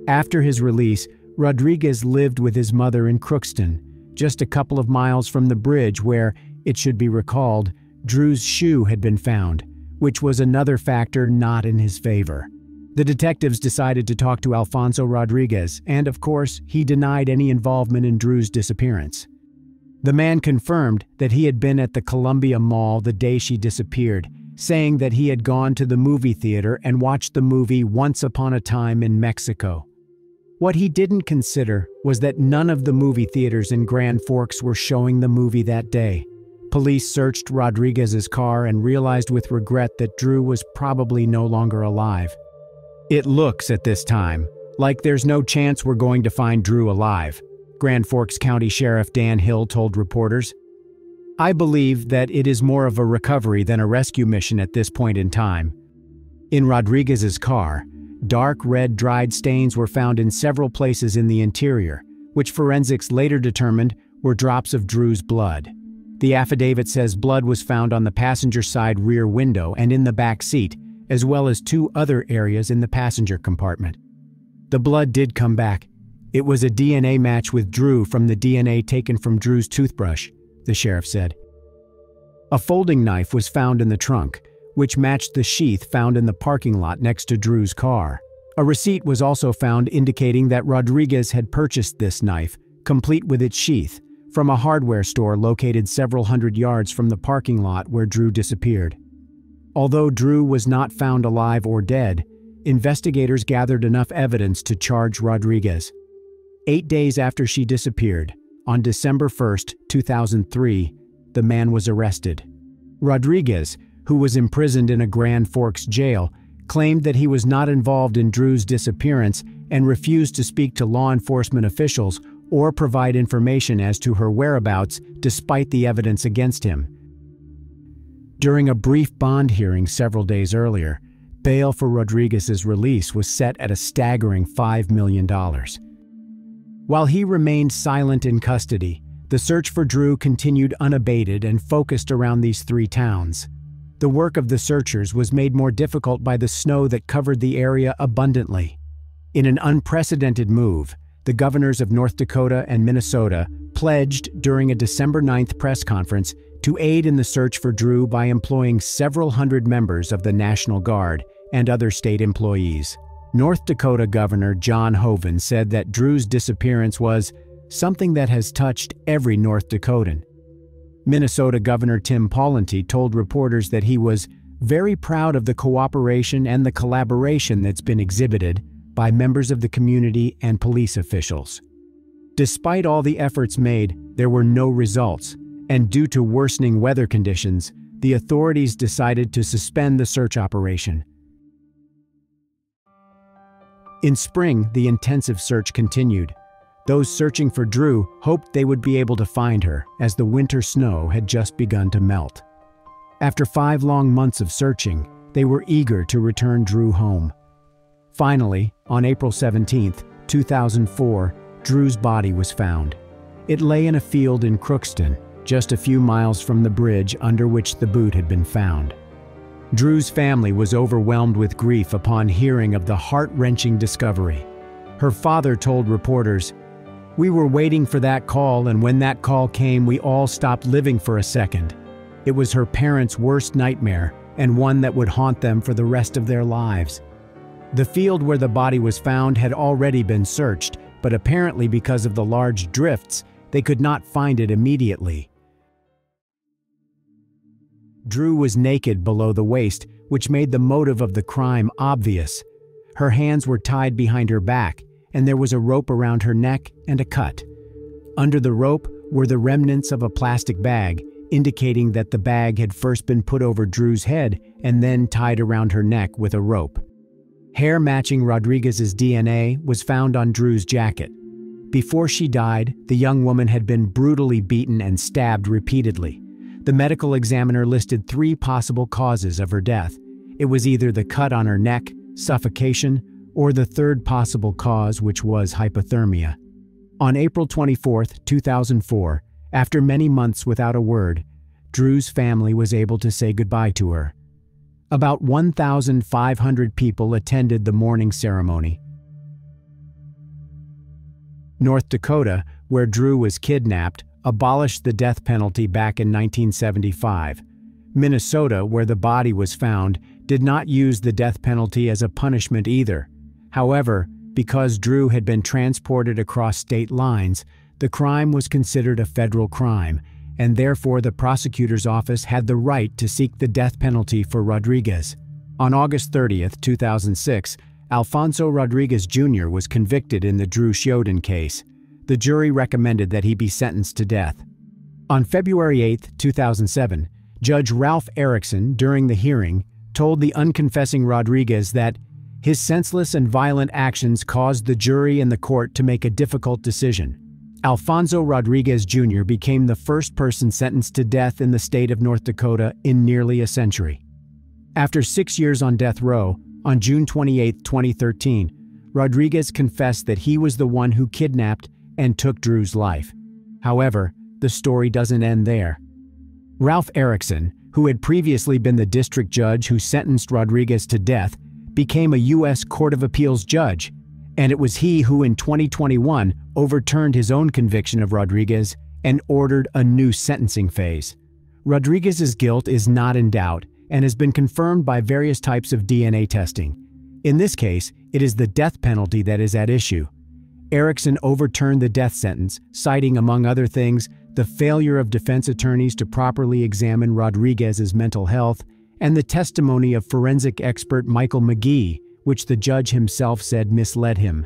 After his release, Rodriguez lived with his mother in Crookston, just a couple of miles from the bridge where, it should be recalled, Drew's shoe had been found, which was another factor not in his favor. The detectives decided to talk to Alfonso Rodriguez, and of course, he denied any involvement in Drew's disappearance. The man confirmed that he had been at the Columbia Mall the day she disappeared, saying that he had gone to the movie theater and watched the movie Once Upon a Time in Mexico. What he didn't consider was that none of the movie theaters in Grand Forks were showing the movie that day. Police searched Rodriguez's car and realized with regret that Drew was probably no longer alive. "It looks at this time like there's no chance we're going to find Drew alive," Grand Forks County Sheriff Dan Hill told reporters. "I believe that it is more of a recovery than a rescue mission at this point in time." In Rodriguez's car, dark red dried stains were found in several places in the interior, which forensics later determined were drops of Drew's blood. The affidavit says blood was found on the passenger side rear window and in the back seat, as well as 2 other areas in the passenger compartment. The blood did come back. It was a DNA match with Drew from the DNA taken from Drew's toothbrush, the sheriff said. A folding knife was found in the trunk, which matched the sheath found in the parking lot next to Drew's car. A receipt was also found indicating that Rodriguez had purchased this knife, complete with its sheath, from a hardware store located several hundred yards from the parking lot where Drew disappeared. Although Drew was not found alive or dead, investigators gathered enough evidence to charge Rodriguez. 8 days after she disappeared, on December 1, 2003, the man was arrested. Rodriguez, who was imprisoned in a Grand Forks jail, claimed that he was not involved in Drew's disappearance and refused to speak to law enforcement officials or provide information as to her whereabouts despite the evidence against him. During a brief bond hearing several days earlier, bail for Rodriguez's release was set at a staggering $5 million. While he remained silent in custody, the search for Drew continued unabated and focused around these 3 towns. The work of the searchers was made more difficult by the snow that covered the area abundantly. In an unprecedented move, the governors of North Dakota and Minnesota pledged during a December 9th press conference to aid in the search for Drew by employing several hundred members of the National Guard and other state employees. North Dakota Governor John Hoeven said that Drew's disappearance was something that has touched every North Dakotan. Minnesota Governor Tim Pawlenty told reporters that he was very proud of the cooperation and the collaboration that's been exhibited by members of the community and police officials. Despite all the efforts made, there were no results, and due to worsening weather conditions, the authorities decided to suspend the search operation. In spring, the intensive search continued. Those searching for Drew hoped they would be able to find her, as the winter snow had just begun to melt. After 5 long months of searching, they were eager to return Drew home. Finally, on April 17, 2004, Drew's body was found. It lay in a field in Crookston, just a few miles from the bridge under which the boot had been found. Drew's family was overwhelmed with grief upon hearing of the heart-wrenching discovery. Her father told reporters, "We were waiting for that call, and when that call came, we all stopped living for a second. It was her parents' worst nightmare, and one that would haunt them for the rest of their lives." The field where the body was found had already been searched, but apparently because of the large drifts, they could not find it immediately. Drew was naked below the waist, which made the motive of the crime obvious. Her hands were tied behind her back, and there was a rope around her neck and a cut. Under the rope were the remnants of a plastic bag, indicating that the bag had first been put over Drew's head and then tied around her neck with a rope. Hair matching Rodriguez's DNA was found on Drew's jacket. Before she died, the young woman had been brutally beaten and stabbed repeatedly. The medical examiner listed 3 possible causes of her death. It was either the cut on her neck, suffocation, or the third possible cause, which was hypothermia. On April 24, 2004, after many months without a word, Drew's family was able to say goodbye to her. About 1,500 people attended the mourning ceremony. North Dakota, where Drew was kidnapped, abolished the death penalty back in 1975. Minnesota, where the body was found, did not use the death penalty as a punishment either. However, because Drew had been transported across state lines, the crime was considered a federal crime, and therefore the prosecutor's office had the right to seek the death penalty for Rodriguez. On August 30, 2006, Alfonso Rodriguez Jr. was convicted in the Drew Sheoden case. The jury recommended that he be sentenced to death. On February 8, 2007, Judge Ralph Erickson, during the hearing, told the unconfessing Rodriguez that his senseless and violent actions caused the jury and the court to make a difficult decision. Alfonso Rodriguez Jr. became the first person sentenced to death in the state of North Dakota in nearly a century. After 6 years on death row, on June 28, 2013, Rodriguez confessed that he was the one who kidnapped and took Drew's life. However, the story doesn't end there. Ralph Erickson, who had previously been the district judge who sentenced Rodriguez to death, became a U.S. Court of Appeals judge, and it was he who in 2021 overturned his own conviction of Rodriguez and ordered a new sentencing phase. Rodriguez's guilt is not in doubt and has been confirmed by various types of DNA testing. In this case, it is the death penalty that is at issue. Erickson overturned the death sentence, citing, among other things, the failure of defense attorneys to properly examine Rodriguez's mental health and the testimony of forensic expert Michael McGee, which the judge himself said misled him.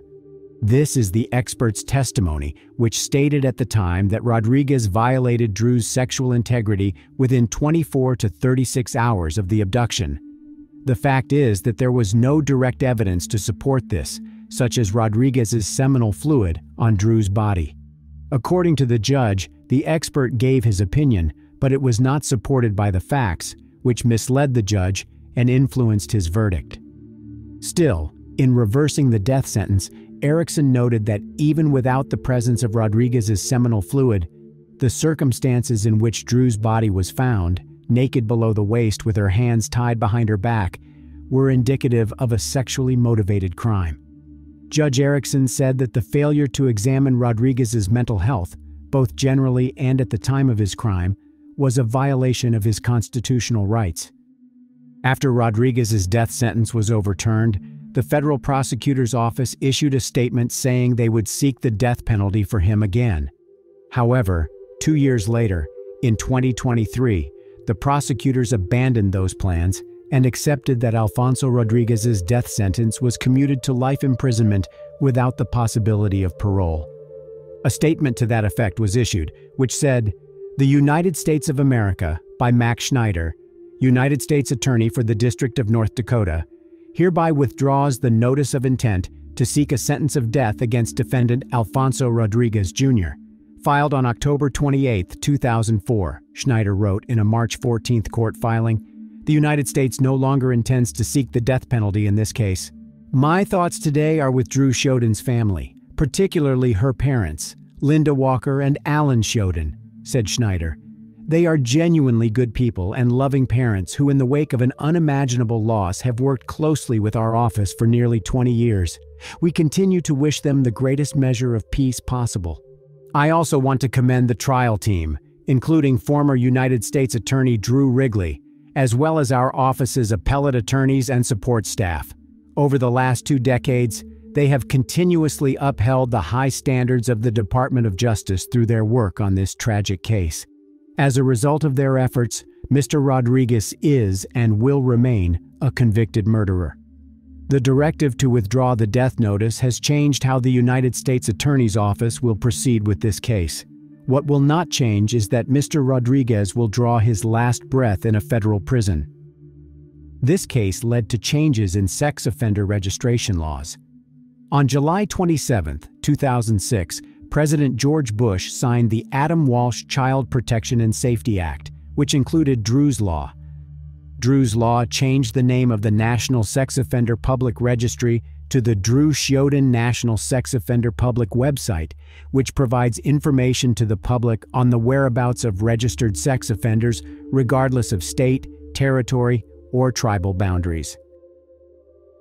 This is the expert's testimony, which stated at the time that Rodriguez violated Drew's sexual integrity within 24 to 36 hours of the abduction. The fact is that there was no direct evidence to support this, such as Rodriguez's seminal fluid on Drew's body. According to the judge, the expert gave his opinion, but it was not supported by the facts, which misled the judge and influenced his verdict. Still, in reversing the death sentence, Erickson noted that even without the presence of Rodriguez's seminal fluid, the circumstances in which Drew's body was found, naked below the waist with her hands tied behind her back, were indicative of a sexually motivated crime. Judge Erickson said that the failure to examine Rodriguez's mental health, both generally and at the time of his crime, was a violation of his constitutional rights. After Rodriguez's death sentence was overturned, the federal prosecutor's office issued a statement saying they would seek the death penalty for him again. However, 2 years later, in 2023, the prosecutors abandoned those plans and accepted that Alfonso Rodriguez's death sentence was commuted to life imprisonment without the possibility of parole. A statement to that effect was issued, which said, "The United States of America, by Max Schneider, United States Attorney for the District of North Dakota, hereby withdraws the notice of intent to seek a sentence of death against defendant Alfonso Rodriguez Jr., filed on October 28, 2004, Schneider wrote in a March 14 court filing. The United States no longer intends to seek the death penalty in this case. My thoughts today are with Drew Sheoden's family, particularly her parents, Linda Walker and Alan Sheoden, said Schneider. They are genuinely good people and loving parents who, in the wake of an unimaginable loss, have worked closely with our office for nearly 20 years. We continue to wish them the greatest measure of peace possible. I also want to commend the trial team, including former United States Attorney Drew Wrigley, as well as our office's appellate attorneys and support staff. Over the last 2 decades, they have continuously upheld the high standards of the Department of Justice through their work on this tragic case. As a result of their efforts, Mr. Rodriguez is and will remain a convicted murderer. The directive to withdraw the death notice has changed how the United States Attorney's Office will proceed with this case. What will not change is that Mr. Rodriguez will draw his last breath in a federal prison. This case led to changes in sex offender registration laws. On July 27, 2006, President George Bush signed the Adam Walsh Child Protection and Safety Act, which included Drew's Law. Drew's Law changed the name of the National Sex Offender Public Registry to the Drew Sheoden National Sex Offender Public website, which provides information to the public on the whereabouts of registered sex offenders regardless of state, territory, or tribal boundaries.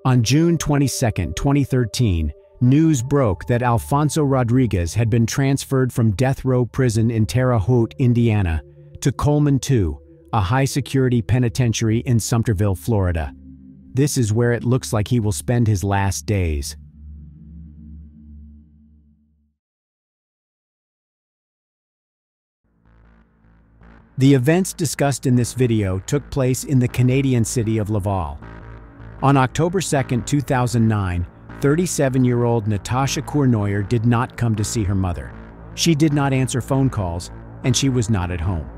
On June 22, 2013, news broke that Alfonso Rodriguez had been transferred from death row prison in Terre Haute, Indiana, to Coleman II, a high-security penitentiary in Sumterville, Florida. This is where it looks like he will spend his last days. The events discussed in this video took place in the Canadian city of Laval. On October 2, 2009, 37-year-old Natasha Cournoyer did not come to see her mother. She did not answer phone calls, and she was not at home.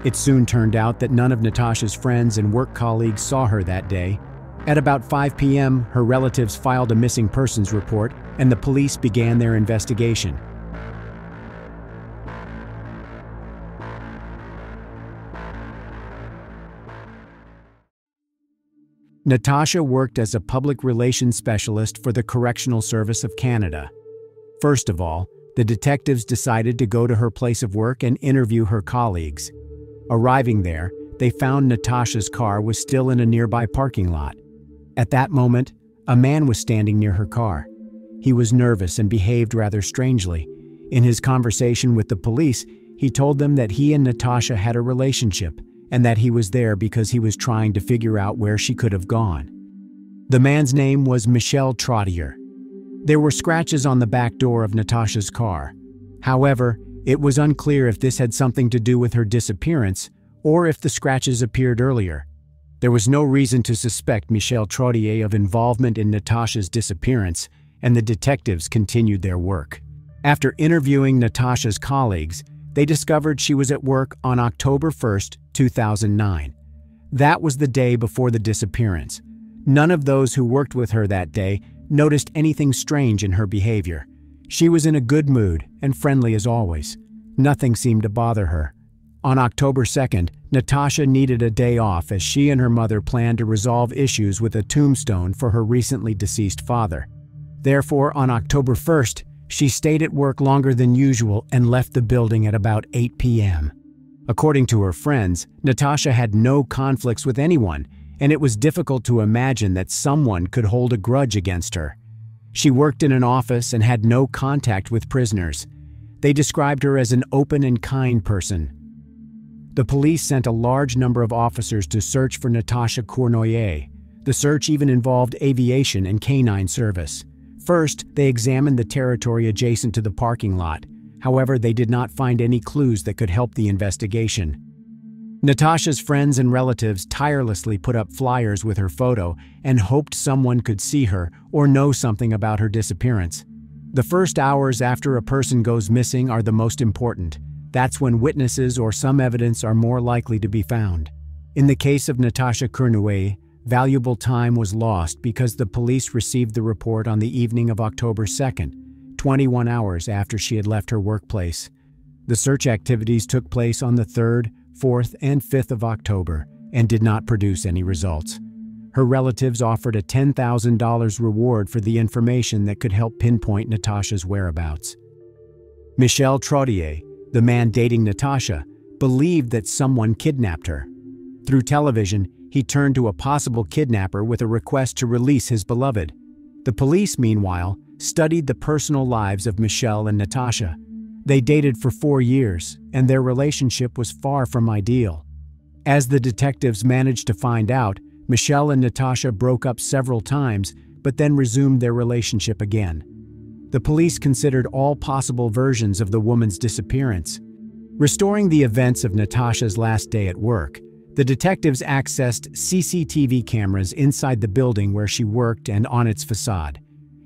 It soon turned out that none of Natasha's friends and work colleagues saw her that day. At about 5 p.m., her relatives filed a missing persons report, and the police began their investigation. Natasha worked as a public relations specialist for the Correctional Service of Canada. First of all, the detectives decided to go to her place of work and interview her colleagues. Arriving there, they found Natasha's car was still in a nearby parking lot. At that moment, a man was standing near her car. He was nervous and behaved rather strangely. In his conversation with the police, he told them that he and Natasha had a relationship, and that he was there because he was trying to figure out where she could have gone. The man's name was Michel Trottier. There were scratches on the back door of Natasha's car. However, it was unclear if this had something to do with her disappearance or if the scratches appeared earlier. There was no reason to suspect Michel Trottier of involvement in Natasha's disappearance, and the detectives continued their work. After interviewing Natasha's colleagues, they discovered she was at work on October 1, 2009. That was the day before the disappearance. None of those who worked with her that day noticed anything strange in her behavior. She was in a good mood and friendly as always. Nothing seemed to bother her. On October 2nd, Natasha needed a day off as she and her mother planned to resolve issues with a tombstone for her recently deceased father. Therefore, on October 1st, she stayed at work longer than usual and left the building at about 8 p.m. According to her friends, Natasha had no conflicts with anyone, and it was difficult to imagine that someone could hold a grudge against her. She worked in an office and had no contact with prisoners. They described her as an open and kind person. The police sent a large number of officers to search for Natasha Cournoyer. The search even involved aviation and canine service. First, they examined the territory adjacent to the parking lot. However, they did not find any clues that could help the investigation. Natasha's friends and relatives tirelessly put up flyers with her photo and hoped someone could see her or know something about her disappearance. The first hours after a person goes missing are the most important. That's when witnesses or some evidence are more likely to be found. In the case of Natasha Cournoyer, valuable time was lost because the police received the report on the evening of October 2nd, 21 hours after she had left her workplace. The search activities took place on the 3rd, 4th, and 5th of October and did not produce any results. Her relatives offered a $10,000 reward for the information that could help pinpoint Natasha's whereabouts. Michel Trottier, the man dating Natasha, believed that someone kidnapped her. Through television, he turned to a possible kidnapper with a request to release his beloved. The police, meanwhile, studied the personal lives of Michel and Natasha. They dated for 4 years, and their relationship was far from ideal. As the detectives managed to find out, Michel and Natasha broke up several times but then resumed their relationship again. The police considered all possible versions of the woman's disappearance. Restoring the events of Natasha's last day at work, the detectives accessed CCTV cameras inside the building where she worked and on its facade.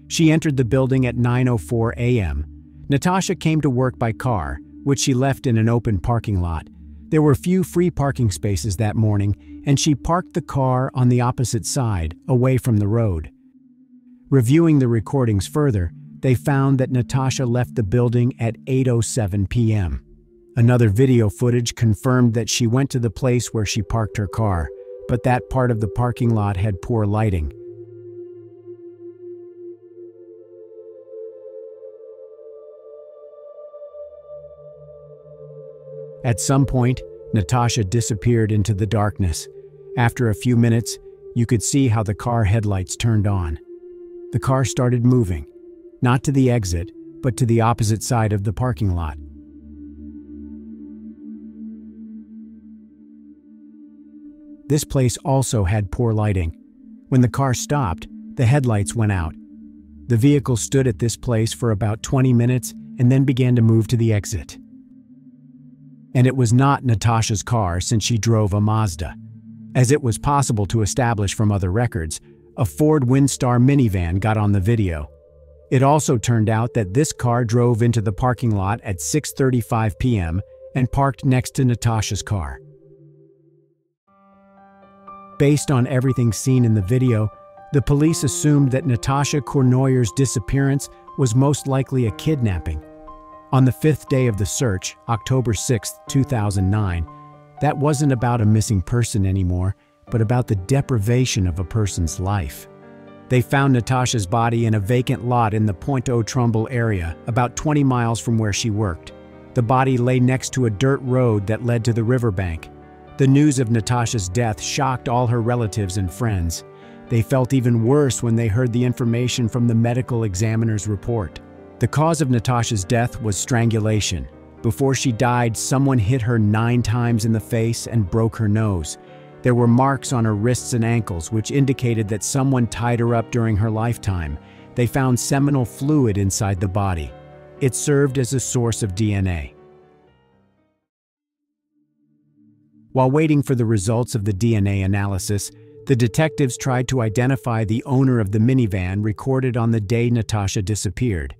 She entered the building at 9:04 a.m. Natasha came to work by car, which she left in an open parking lot. There were few free parking spaces that morning, and she parked the car on the opposite side, away from the road. Reviewing the recordings further, they found that Natasha left the building at 8:07 p.m. Another video footage confirmed that she went to the place where she parked her car, but that part of the parking lot had poor lighting. At some point, Natasha disappeared into the darkness. After a few minutes, you could see how the car headlights turned on. The car started moving, not to the exit, but to the opposite side of the parking lot. This place also had poor lighting. When the car stopped, the headlights went out. The vehicle stood at this place for about 20 minutes and then began to move to the exit. And it was not Natasha's car since she drove a Mazda. As it was possible to establish from other records, a Ford Windstar minivan got on the video. It also turned out that this car drove into the parking lot at 6:35 p.m. and parked next to Natasha's car. Based on everything seen in the video, the police assumed that Natasha Cournoyer's disappearance was most likely a kidnapping. On the fifth day of the search, October 6, 2009, that wasn't about a missing person anymore, but about the deprivation of a person's life. They found Natasha's body in a vacant lot in the Pointe-aux-Trembles area, about 20 miles from where she worked. The body lay next to a dirt road that led to the riverbank. The news of Natasha's death shocked all her relatives and friends. They felt even worse when they heard the information from the medical examiner's report. The cause of Natasha's death was strangulation. Before she died, someone hit her 9 times in the face and broke her nose. There were marks on her wrists and ankles, which indicated that someone tied her up during her lifetime. They found seminal fluid inside the body. It served as a source of DNA. While waiting for the results of the DNA analysis, the detectives tried to identify the owner of the minivan recorded on the day Natasha disappeared.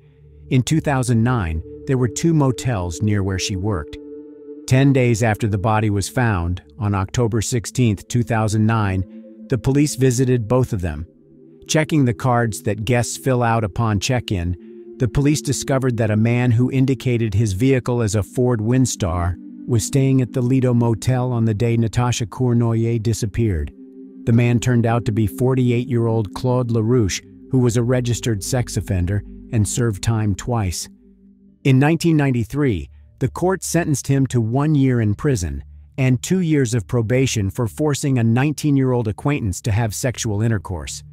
In 2009, there were 2 motels near where she worked. 10 days after the body was found, on October 16, 2009, the police visited both of them. Checking the cards that guests fill out upon check-in, the police discovered that a man who indicated his vehicle as a Ford Windstar was staying at the Lido Motel on the day Natasha Cournoyer disappeared. The man turned out to be 48-year-old Claude LaRouche, who was a registered sex offender and served time twice. In 1993, the court sentenced him to 1 year in prison and 2 years of probation for forcing a 19-year-old acquaintance to have sexual intercourse.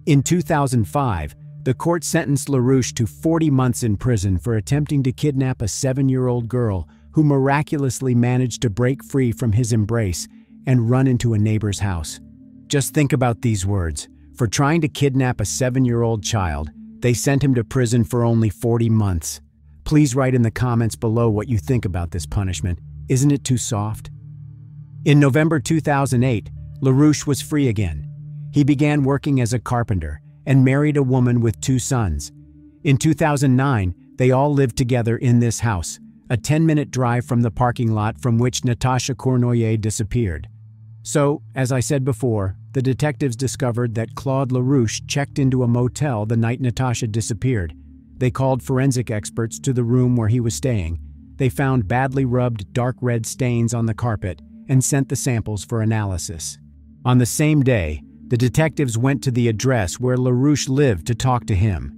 In 2005, the court sentenced LaRouche to 40 months in prison for attempting to kidnap a 7-year-old girl who miraculously managed to break free from his embrace and run into a neighbor's house. Just think about these words. For trying to kidnap a 7-year-old child, they sent him to prison for only 40 months. Please write in the comments below what you think about this punishment. Isn't it too soft? In November 2008, LaRouche was free again. He began working as a carpenter and married a woman with 2 sons. In 2009, they all lived together in this house, a 10-minute drive from the parking lot from which Natasha Cournoyer disappeared. So, as I said before, the detectives discovered that Claude LaRouche checked into a motel the night Natasha disappeared. They called forensic experts to the room where he was staying. They found badly rubbed dark red stains on the carpet and sent the samples for analysis. On the same day, the detectives went to the address where LaRouche lived to talk to him.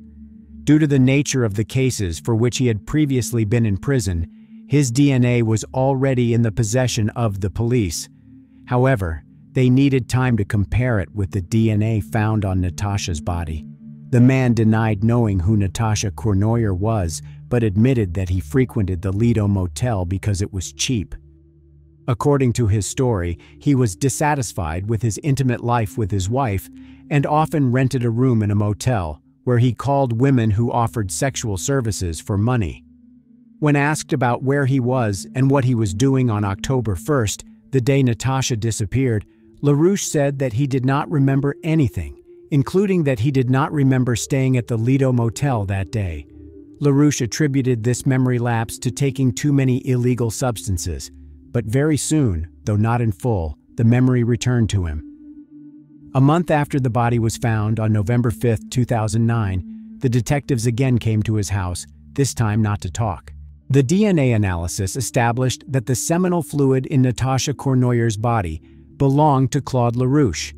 Due to the nature of the cases for which he had previously been in prison, his DNA was already in the possession of the police. However, they needed time to compare it with the DNA found on Natasha's body. The man denied knowing who Natasha Cournoyer was, but admitted that he frequented the Lido Motel because it was cheap. According to his story, he was dissatisfied with his intimate life with his wife and often rented a room in a motel where he called women who offered sexual services for money. When asked about where he was and what he was doing on October 1st, the day Natasha disappeared, LaRouche said that he did not remember anything, including that he did not remember staying at the Lido Motel that day. LaRouche attributed this memory lapse to taking too many illegal substances, but very soon, though not in full, the memory returned to him. A month after the body was found on November 5, 2009, the detectives again came to his house, this time not to talk. The DNA analysis established that the seminal fluid in Natasha Cournoyer's body belonged to Claude LaRouche.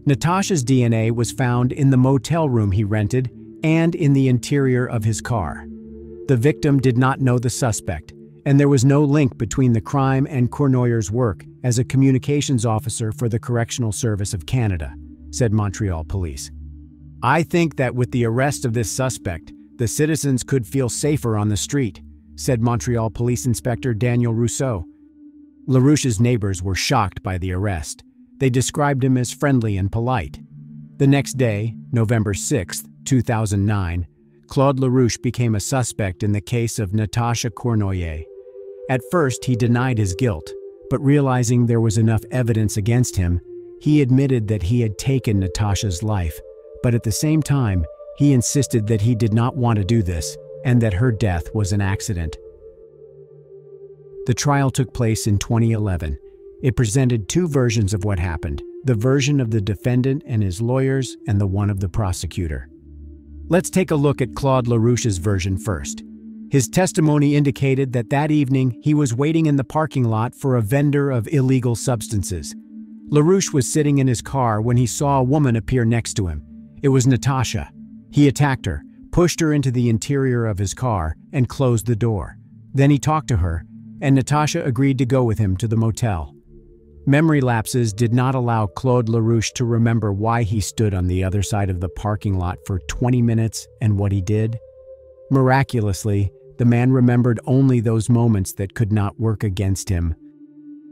Natasha's DNA was found in the motel room he rented and in the interior of his car. The victim did not know the suspect, and there was no link between the crime and Cournoyer's work as a communications officer for the Correctional Service of Canada, said Montreal police. "I think that with the arrest of this suspect, the citizens could feel safer on the street," said Montreal Police Inspector Daniel Rousseau. LaRouche's neighbors were shocked by the arrest. They described him as friendly and polite. The next day, November 6, 2009, Claude LaRouche became a suspect in the case of Natasha Cournoyer. At first, he denied his guilt, but realizing there was enough evidence against him, he admitted that he had taken Natasha's life, but at the same time, he insisted that he did not want to do this and that her death was an accident. The trial took place in 2011. It presented two versions of what happened, the version of the defendant and his lawyers and the one of the prosecutor. Let's take a look at Claude LaRouche's version first. His testimony indicated that that evening he was waiting in the parking lot for a vendor of illegal substances. LaRouche was sitting in his car when he saw a woman appear next to him. It was Natasha. He attacked her, pushed her into the interior of his car, and closed the door. Then he talked to her, and Natasha agreed to go with him to the motel. Memory lapses did not allow Claude LaRouche to remember why he stood on the other side of the parking lot for 20 minutes and what he did. Miraculously, the man remembered only those moments that could not work against him.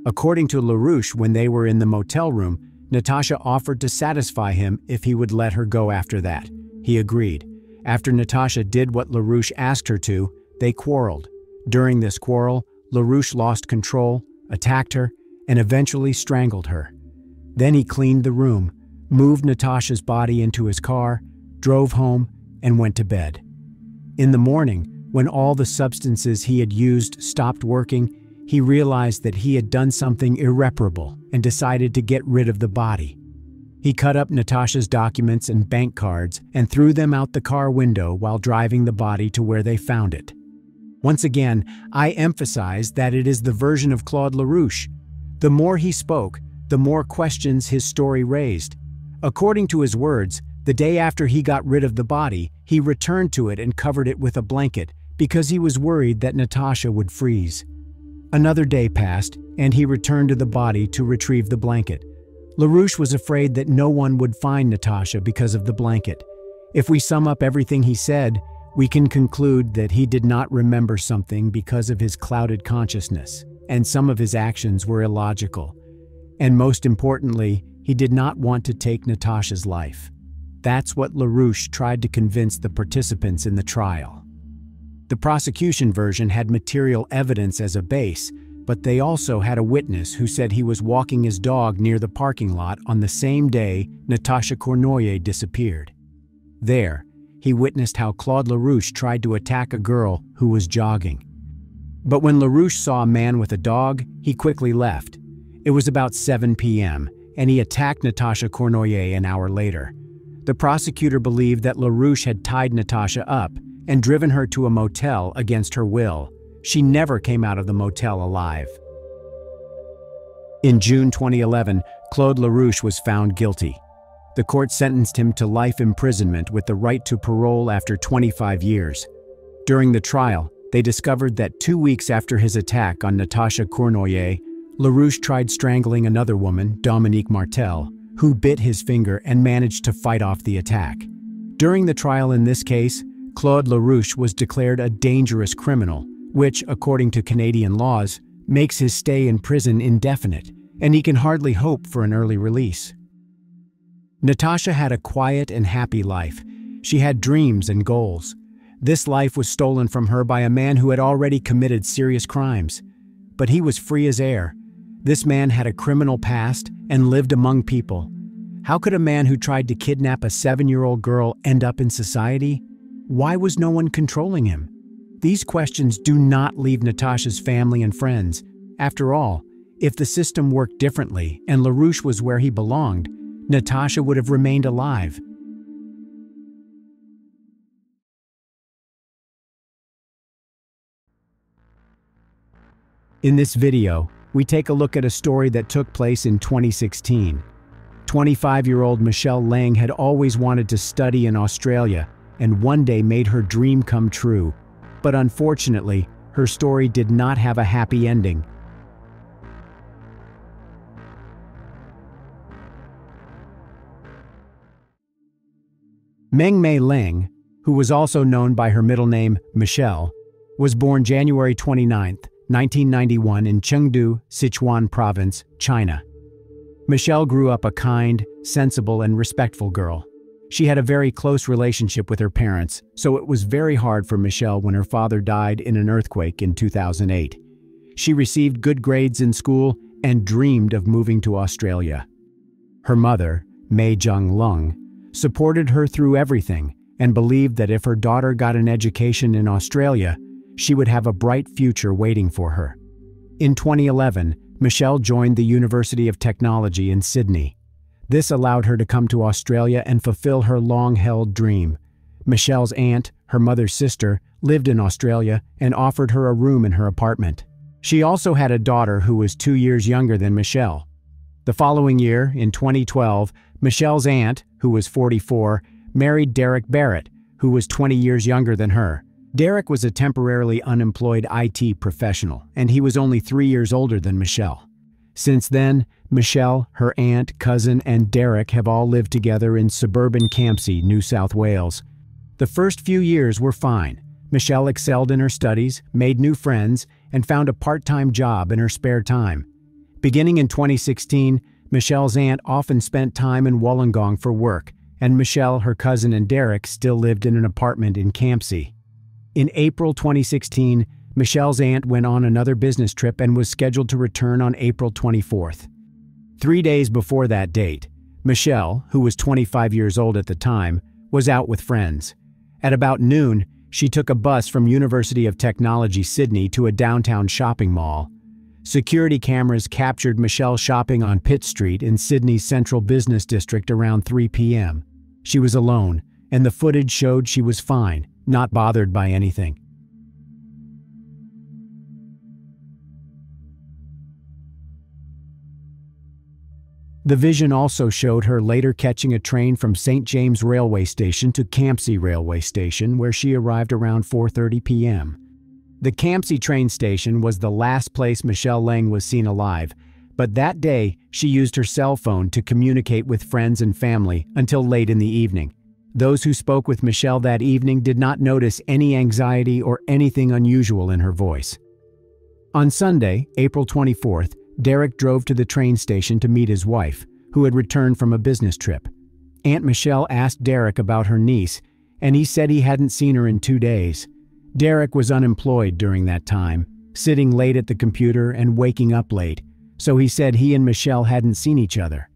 According to LaRouche, when they were in the motel room, Natasha offered to satisfy him if he would let her go after that. He agreed. After Natasha did what LaRouche asked her to, they quarreled. During this quarrel, LaRouche lost control, attacked her, and eventually strangled her. Then he cleaned the room, moved Natasha's body into his car, drove home, and went to bed. In the morning, when all the substances he had used stopped working, he realized that he had done something irreparable and decided to get rid of the body. He cut up Natasha's documents and bank cards and threw them out the car window while driving the body to where they found it. Once again, I emphasize that it is the version of Claude LaRouche. The more he spoke, the more questions his story raised. According to his words, the day after he got rid of the body, he returned to it and covered it with a blanket because he was worried that Natasha would freeze. Another day passed, and he returned to the body to retrieve the blanket. LaRouche was afraid that no one would find Natasha because of the blanket. If we sum up everything he said, we can conclude that he did not remember something because of his clouded consciousness, and some of his actions were illogical. And most importantly, he did not want to take Natasha's life. That's what LaRouche tried to convince the participants in the trial. The prosecution version had material evidence as a base, but they also had a witness who said he was walking his dog near the parking lot on the same day Natasha Cournoyer disappeared. There, he witnessed how Claude LaRouche tried to attack a girl who was jogging. But when LaRouche saw a man with a dog, he quickly left. It was about 7 p.m., and he attacked Natasha Cournoyer an hour later. The prosecutor believed that LaRouche had tied Natasha up and driven her to a motel against her will. She never came out of the motel alive. In June 2011, Claude LaRouche was found guilty. The court sentenced him to life imprisonment with the right to parole after 25 years. During the trial, they discovered that 2 weeks after his attack on Natasha Cournoyer, LaRouche tried strangling another woman, Dominique Martel, who bit his finger and managed to fight off the attack. During the trial in this case, Claude LaRouche was declared a dangerous criminal, which, according to Canadian laws, makes his stay in prison indefinite, and he can hardly hope for an early release. Natasha had a quiet and happy life. She had dreams and goals. This life was stolen from her by a man who had already committed serious crimes. But he was free as air. This man had a criminal past and lived among people. How could a man who tried to kidnap a 7-year-old girl end up in society? Why was no one controlling him? These questions do not leave Natasha's family and friends. After all, if the system worked differently and LaRouche was where he belonged, Natasha would have remained alive. In this video, we take a look at a story that took place in 2016. 25-year-old Michelle Lang had always wanted to study in Australia and one day made her dream come true. But unfortunately, her story did not have a happy ending. Meng Mei Lang, who was also known by her middle name Michelle, was born January 29, 1991 in Chengdu, Sichuan Province, China. Michelle grew up a kind, sensible, and respectful girl. She had a very close relationship with her parents, so it was very hard for Michelle when her father died in an earthquake in 2008. She received good grades in school and dreamed of moving to Australia. Her mother, Mei Zhang-lung, supported her through everything and believed that if her daughter got an education in Australia, she would have a bright future waiting for her. In 2011, Michelle joined the University of Technology in Sydney. This allowed her to come to Australia and fulfill her long-held dream. Michelle's aunt, her mother's sister, lived in Australia and offered her a room in her apartment. She also had a daughter who was 2 years younger than Michelle. The following year, in 2012, Michelle's aunt, who was 44, married Derek Barrett, who was 20 years younger than her. Derek was a temporarily unemployed IT professional, and he was only 3 years older than Michelle. Since then, Michelle, her aunt, cousin, and Derek have all lived together in suburban Campsie, New South Wales. The first few years were fine. Michelle excelled in her studies, made new friends, and found a part-time job in her spare time. Beginning in 2016, Michelle's aunt often spent time in Wollongong for work, and Michelle, her cousin, and Derek still lived in an apartment in Campsie. In April 2016, Michelle's aunt went on another business trip and was scheduled to return on April 24th. 3 days before that date, Michelle, who was 25 years old at the time, was out with friends. At about noon, she took a bus from University of Technology Sydney to a downtown shopping mall. Security cameras captured Michelle shopping on Pitt Street in Sydney's central business district around 3 p.m. She was alone, and the footage showed she was fine, not bothered by anything. The vision also showed her later catching a train from St. James Railway Station to Campsie Railway Station, where she arrived around 4:30 p.m. The Campsie train station was the last place Michelle Lang was seen alive, but that day she used her cell phone to communicate with friends and family until late in the evening. Those who spoke with Michelle that evening did not notice any anxiety or anything unusual in her voice. On Sunday, April 24th, Derek drove to the train station to meet his wife, who had returned from a business trip. Aunt Michelle asked Derek about her niece, and he said he hadn't seen her in 2 days. Derek was unemployed during that time, sitting late at the computer and waking up late, so he said he and Michelle hadn't seen each other.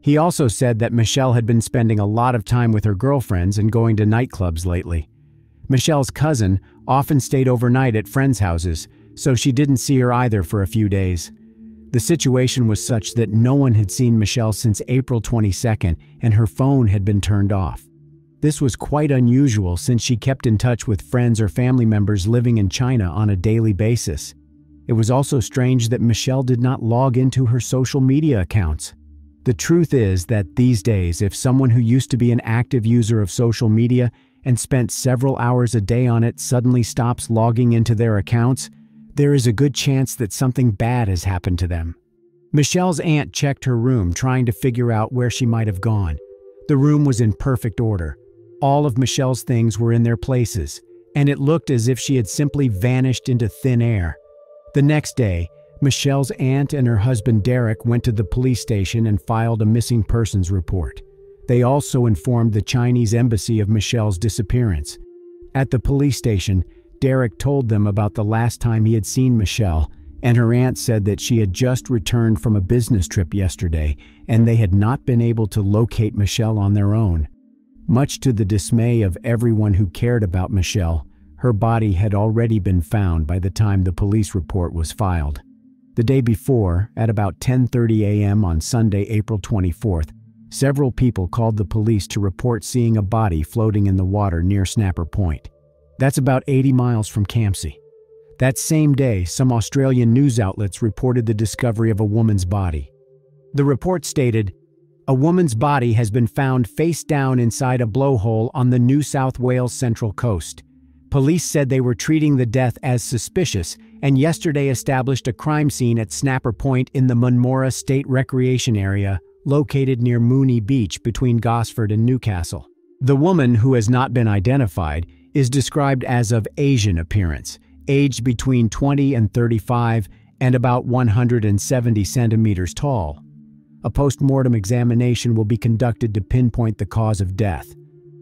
He also said that Michelle had been spending a lot of time with her girlfriends and going to nightclubs lately. Michelle's cousin often stayed overnight at friends' houses, so she didn't see her either for a few days. The situation was such that no one had seen Michelle since April 22nd, and her phone had been turned off. This was quite unusual since she kept in touch with friends or family members living in China on a daily basis. It was also strange that Michelle did not log into her social media accounts. The truth is that these days, if someone who used to be an active user of social media and spent several hours a day on it suddenly stops logging into their accounts, there is a good chance that something bad has happened to them. Michelle's aunt checked her room trying to figure out where she might have gone. The room was in perfect order. All of Michelle's things were in their places, and it looked as if she had simply vanished into thin air. The next day, Michelle's aunt and her husband Derek went to the police station and filed a missing persons report. They also informed the Chinese embassy of Michelle's disappearance. At the police station, Derek told them about the last time he had seen Michelle, and her aunt said that she had just returned from a business trip yesterday and they had not been able to locate Michelle on their own. Much to the dismay of everyone who cared about Michelle, her body had already been found by the time the police report was filed. The day before, at about 10:30 a.m. on Sunday, April 24th, several people called the police to report seeing a body floating in the water near Snapper Point. That's about 80 miles from Campsie. That same day, some Australian news outlets reported the discovery of a woman's body. The report stated, "A woman's body has been found face down inside a blowhole on the New South Wales Central Coast. Police said they were treating the death as suspicious and yesterday established a crime scene at Snapper Point in the Munmora State Recreation Area, located near Mooney Beach between Gosford and Newcastle." The woman, who has not been identified, is described as of Asian appearance, aged between 20 and 35, and about 170 centimeters tall. A post-mortem examination will be conducted to pinpoint the cause of death.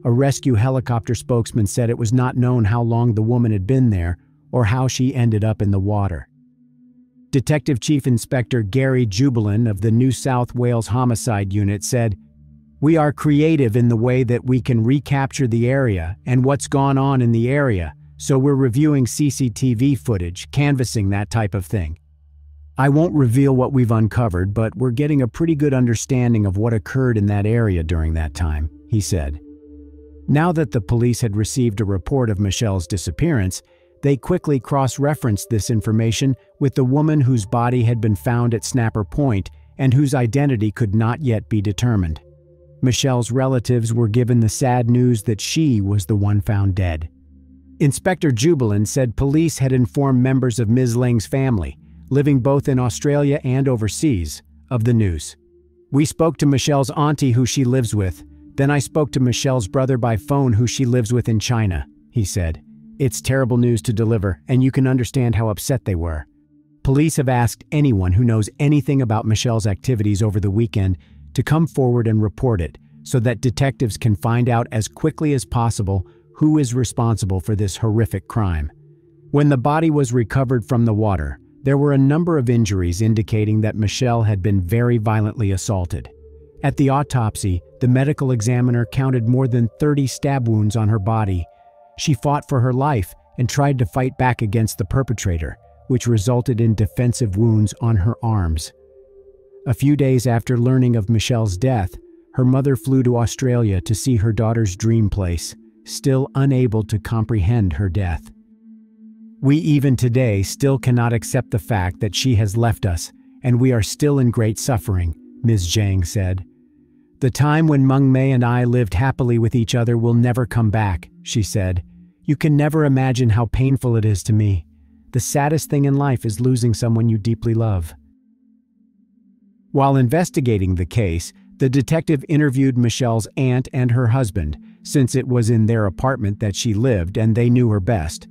A rescue helicopter spokesman said it was not known how long the woman had been there or how she ended up in the water. Detective Chief Inspector Gary Jubilan of the New South Wales Homicide Unit said, "We are creative in the way that we can recapture the area and what's gone on in the area, so we're reviewing CCTV footage, canvassing that type of thing. I won't reveal what we've uncovered, but we're getting a pretty good understanding of what occurred in that area during that time," he said. Now that the police had received a report of Michelle's disappearance, they quickly cross-referenced this information with the woman whose body had been found at Snapper Point and whose identity could not yet be determined. Michelle's relatives were given the sad news that she was the one found dead. Inspector Jubilan said police had informed members of Ms. Lang's family, living both in Australia and overseas, of the news. "We spoke to Michelle's auntie who she lives with. Then I spoke to Michelle's brother by phone who she lives with in China," he said. "It's terrible news to deliver, and you can understand how upset they were." Police have asked anyone who knows anything about Michelle's activities over the weekend to come forward and report it, so that detectives can find out as quickly as possible who is responsible for this horrific crime. When the body was recovered from the water, there were a number of injuries indicating that Michelle had been very violently assaulted. At the autopsy, the medical examiner counted more than 30 stab wounds on her body. She fought for her life and tried to fight back against the perpetrator, which resulted in defensive wounds on her arms. A few days after learning of Michelle's death, her mother flew to Australia to see her daughter's dream place, still unable to comprehend her death. "We even today still cannot accept the fact that she has left us, and we are still in great suffering," Ms. Zhang said. "The time when Meng Mei and I lived happily with each other will never come back," she said. "You can never imagine how painful it is to me. The saddest thing in life is losing someone you deeply love." While investigating the case, the detective interviewed Michelle's aunt and her husband, since it was in their apartment that she lived and they knew her best.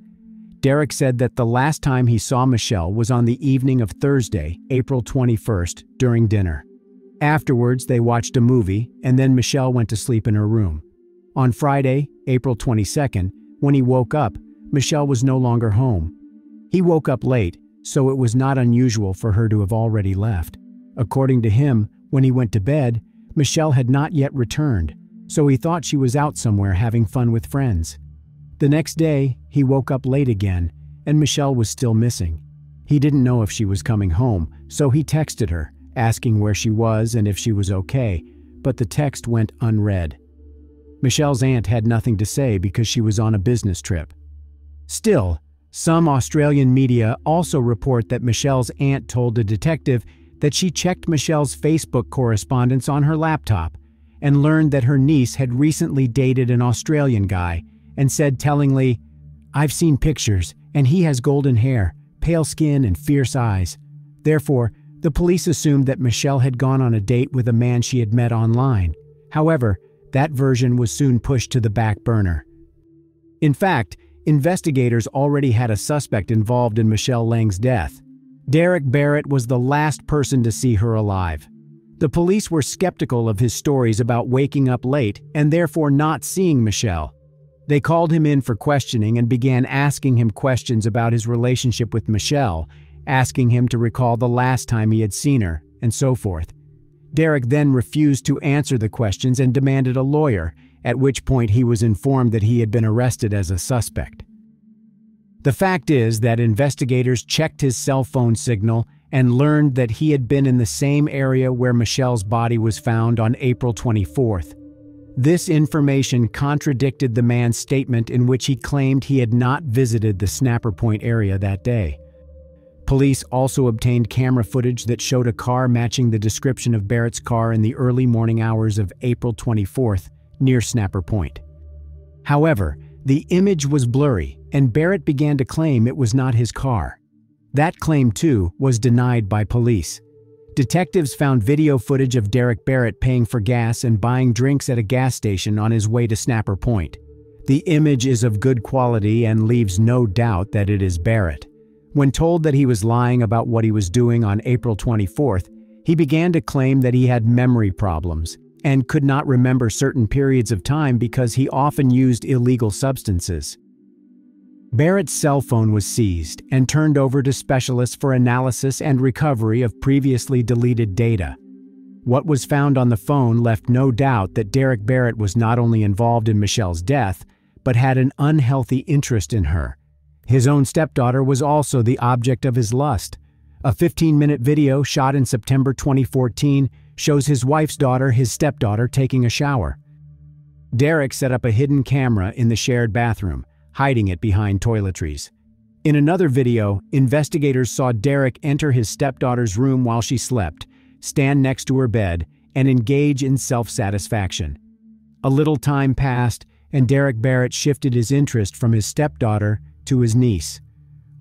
Derek said that the last time he saw Michelle was on the evening of Thursday, April 21st, during dinner. Afterwards, they watched a movie, and then Michelle went to sleep in her room. On Friday, April 22nd, when he woke up, Michelle was no longer home. He woke up late, so it was not unusual for her to have already left. According to him, when he went to bed, Michelle had not yet returned, so he thought she was out somewhere having fun with friends. The next day, he woke up late again, and Michelle was still missing. He didn't know if she was coming home, so he texted her, asking where she was and if she was okay, but the text went unread. Michelle's aunt had nothing to say because she was on a business trip. Still, some Australian media also report that Michelle's aunt told a detective that she checked Michelle's Facebook correspondence on her laptop and learned that her niece had recently dated an Australian guy and said tellingly, "I've seen pictures, and he has golden hair, pale skin, and fierce eyes." Therefore, the police assumed that Michelle had gone on a date with a man she had met online. However, that version was soon pushed to the back burner. In fact, investigators already had a suspect involved in Michelle Lang's death. Derek Barrett was the last person to see her alive. The police were skeptical of his stories about waking up late and therefore not seeing Michelle. They called him in for questioning and began asking him questions about his relationship with Michelle, asking him to recall the last time he had seen her, and so forth. Derek then refused to answer the questions and demanded a lawyer, at which point he was informed that he had been arrested as a suspect. The fact is that investigators checked his cell phone signal and learned that he had been in the same area where Michelle's body was found on April 24th. This information contradicted the man's statement in which he claimed he had not visited the Snapper Point area that day. Police also obtained camera footage that showed a car matching the description of Barrett's car in the early morning hours of April 24th near Snapper Point. However, the image was blurry, and Barrett began to claim it was not his car. That claim, too, was denied by police. Detectives found video footage of Derek Barrett paying for gas and buying drinks at a gas station on his way to Snapper Point. The image is of good quality and leaves no doubt that it is Barrett. When told that he was lying about what he was doing on April 24th, he began to claim that he had memory problems and could not remember certain periods of time because he often used illegal substances. Barrett's cell phone was seized and turned over to specialists for analysis and recovery of previously deleted data. What was found on the phone left no doubt that Derek Barrett was not only involved in Michelle's death, but had an unhealthy interest in her. His own stepdaughter was also the object of his lust. A 15-minute video shot in September 2014 shows his wife's daughter, his stepdaughter, taking a shower. Derek set up a hidden camera in the shared bathroom, hiding it behind toiletries. In another video, investigators saw Derek enter his stepdaughter's room while she slept, stand next to her bed, and engage in self-satisfaction. A little time passed, and Derek Barrett shifted his interest from his stepdaughter to his niece.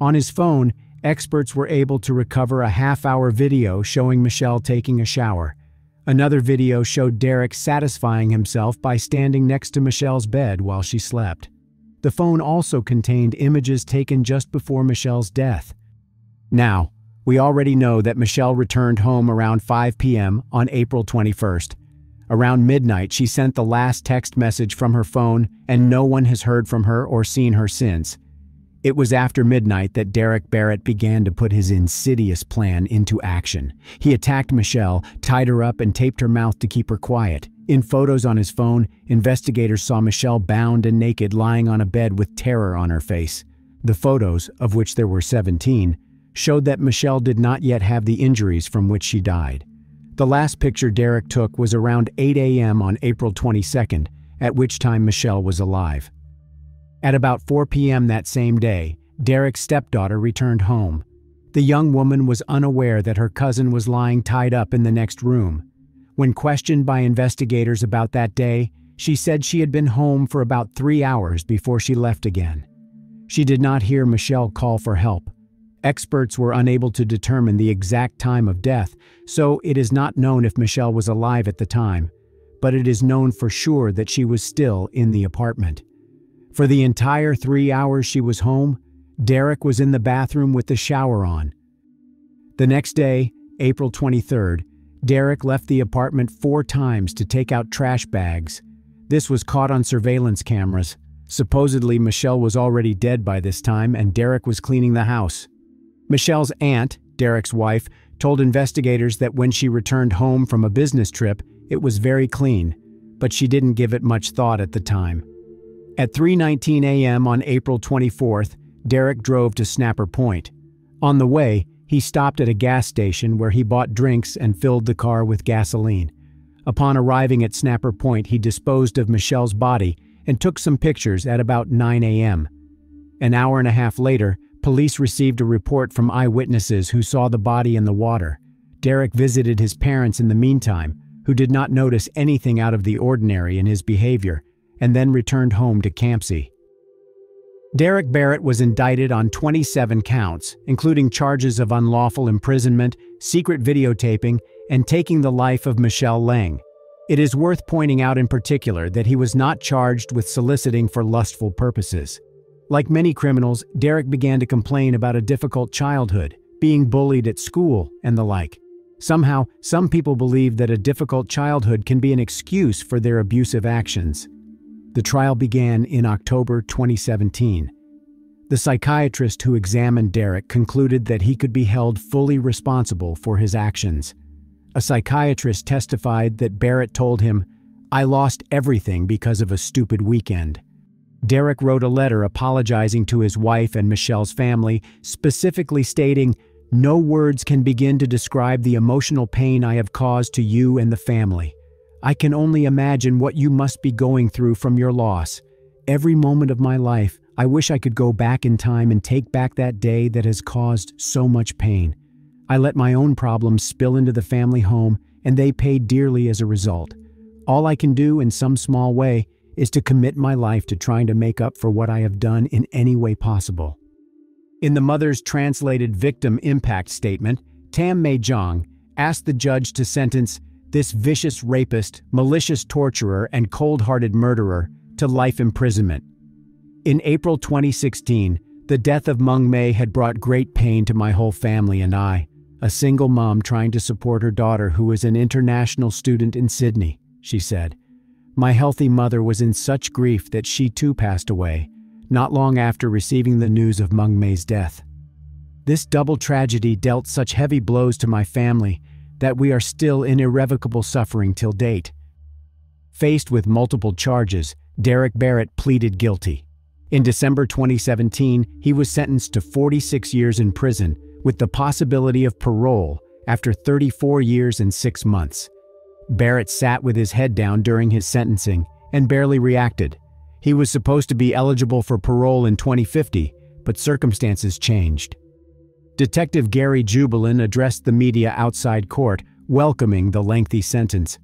On his phone, experts were able to recover a half-hour video showing Michelle taking a shower. Another video showed Derek satisfying himself by standing next to Michelle's bed while she slept. The phone also contained images taken just before Michelle's death. Now, we already know that Michelle returned home around 5 p.m. on April 21st. Around midnight, she sent the last text message from her phone, and no one has heard from her or seen her since. It was after midnight that Derek Barrett began to put his insidious plan into action. He attacked Michelle, tied her up, and taped her mouth to keep her quiet. In photos on his phone, investigators saw Michelle bound and naked lying on a bed with terror on her face. The photos, of which there were 17, showed that Michelle did not yet have the injuries from which she died. The last picture Derek took was around 8 a.m. on April 22nd, at which time Michelle was alive. At about 4 p.m. that same day, Derek's stepdaughter returned home. The young woman was unaware that her cousin was lying tied up in the next room. When questioned by investigators about that day, she said she had been home for about 3 hours before she left again. She did not hear Michelle call for help. Experts were unable to determine the exact time of death, so it is not known if Michelle was alive at the time, but it is known for sure that she was still in the apartment. For the entire 3 hours she was home, Derek was in the bathroom with the shower on. The next day, April 23rd, Derek left the apartment 4 times to take out trash bags. This was caught on surveillance cameras. Supposedly, Michelle was already dead by this time and Derek was cleaning the house. Michelle's aunt, Derek's wife, told investigators that when she returned home from a business trip, it was very clean, but she didn't give it much thought at the time. At 3:19 a.m. on April 24th, Derek drove to Snapper Point. On the way, he stopped at a gas station where he bought drinks and filled the car with gasoline. Upon arriving at Snapper Point, he disposed of Michelle's body and took some pictures at about 9 a.m. An hour and a half later, police received a report from eyewitnesses who saw the body in the water. Derek visited his parents in the meantime, who did not notice anything out of the ordinary in his behavior, and then returned home to Campsie. Derek Barrett was indicted on 27 counts, including charges of unlawful imprisonment, secret videotaping, and taking the life of Michelle Lang. It is worth pointing out in particular that he was not charged with soliciting for lustful purposes. Like many criminals, Derek began to complain about a difficult childhood, being bullied at school, and the like. Somehow, some people believe that a difficult childhood can be an excuse for their abusive actions. The trial began in October 2017. The psychiatrist who examined Derek concluded that he could be held fully responsible for his actions. A psychiatrist testified that Barrett told him, "I lost everything because of a stupid weekend." Derek wrote a letter apologizing to his wife and Michelle's family, specifically stating, "No words can begin to describe the emotional pain I have caused to you and the family. I can only imagine what you must be going through from your loss. Every moment of my life, I wish I could go back in time and take back that day that has caused so much pain. I let my own problems spill into the family home, and they paid dearly as a result. All I can do in some small way is to commit my life to trying to make up for what I have done in any way possible." In the mother's translated victim impact statement, Tam Mei Zhang asked the judge to sentence this vicious rapist, malicious torturer, and cold-hearted murderer to life imprisonment. In April 2016, the death of Meng Mei had brought great pain to my whole family and I, a single mom trying to support her daughter who is an international student in Sydney, she said. My healthy mother was in such grief that she too passed away, not long after receiving the news of Meng Mei's death. This double tragedy dealt such heavy blows to my family that we are still in irrevocable suffering till date. Faced with multiple charges, Derek Barrett pleaded guilty. In December 2017, he was sentenced to 46 years in prison with the possibility of parole after 34 years and 6 months. Barrett sat with his head down during his sentencing and barely reacted. He was supposed to be eligible for parole in 2050, but circumstances changed. Detective Gary Jubelin addressed the media outside court, welcoming the lengthy sentence.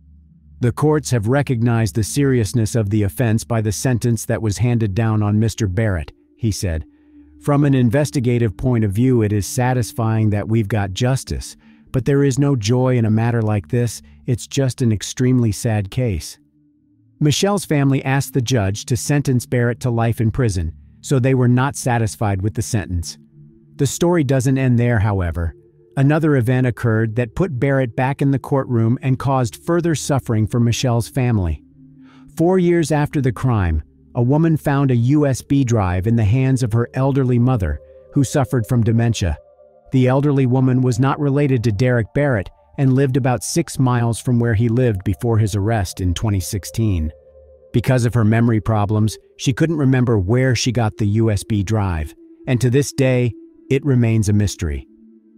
The courts have recognized the seriousness of the offense by the sentence that was handed down on Mr. Barrett, he said. From an investigative point of view, it is satisfying that we've got justice, but there is no joy in a matter like this. It's just an extremely sad case. Michelle's family asked the judge to sentence Barrett to life in prison, so they were not satisfied with the sentence. The story doesn't end there, however. Another event occurred that put Barrett back in the courtroom and caused further suffering for Michelle's family. 4 years after the crime, a woman found a USB drive in the hands of her elderly mother, who suffered from dementia. The elderly woman was not related to Derek Barrett and lived about 6 miles from where he lived before his arrest in 2016. Because of her memory problems, she couldn't remember where she got the USB drive, and to this day, it remains a mystery.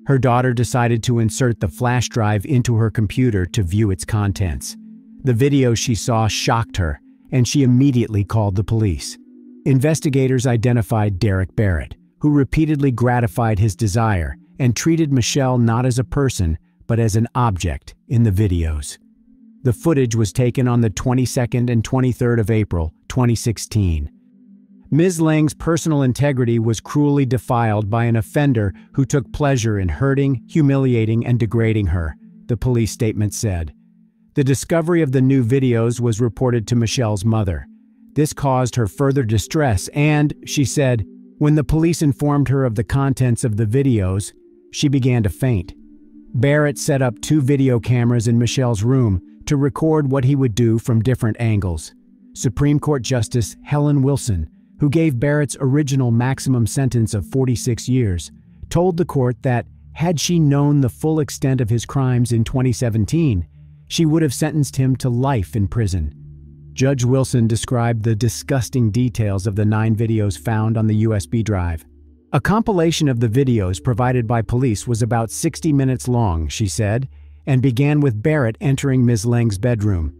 Her daughter decided to insert the flash drive into her computer to view its contents. The video she saw shocked her, and she immediately called the police. Investigators identified Derek Barrett, who repeatedly gratified his desire and treated Michelle not as a person, but as an object in the videos. The footage was taken on the 22nd and 23rd of April, 2016. Ms. Lang's personal integrity was cruelly defiled by an offender who took pleasure in hurting, humiliating, and degrading her, the police statement said. The discovery of the new videos was reported to Michelle's mother. This caused her further distress and, she said, when the police informed her of the contents of the videos, she began to faint. Barrett set up 2 video cameras in Michelle's room to record what he would do from different angles. Supreme Court Justice Helen Wilson, who gave Barrett's original maximum sentence of 46 years, told the court that, had she known the full extent of his crimes in 2017, she would have sentenced him to life in prison. Judge Wilson described the disgusting details of the 9 videos found on the USB drive. A compilation of the videos provided by police was about 60 minutes long, she said, and began with Barrett entering Ms. Lang's bedroom.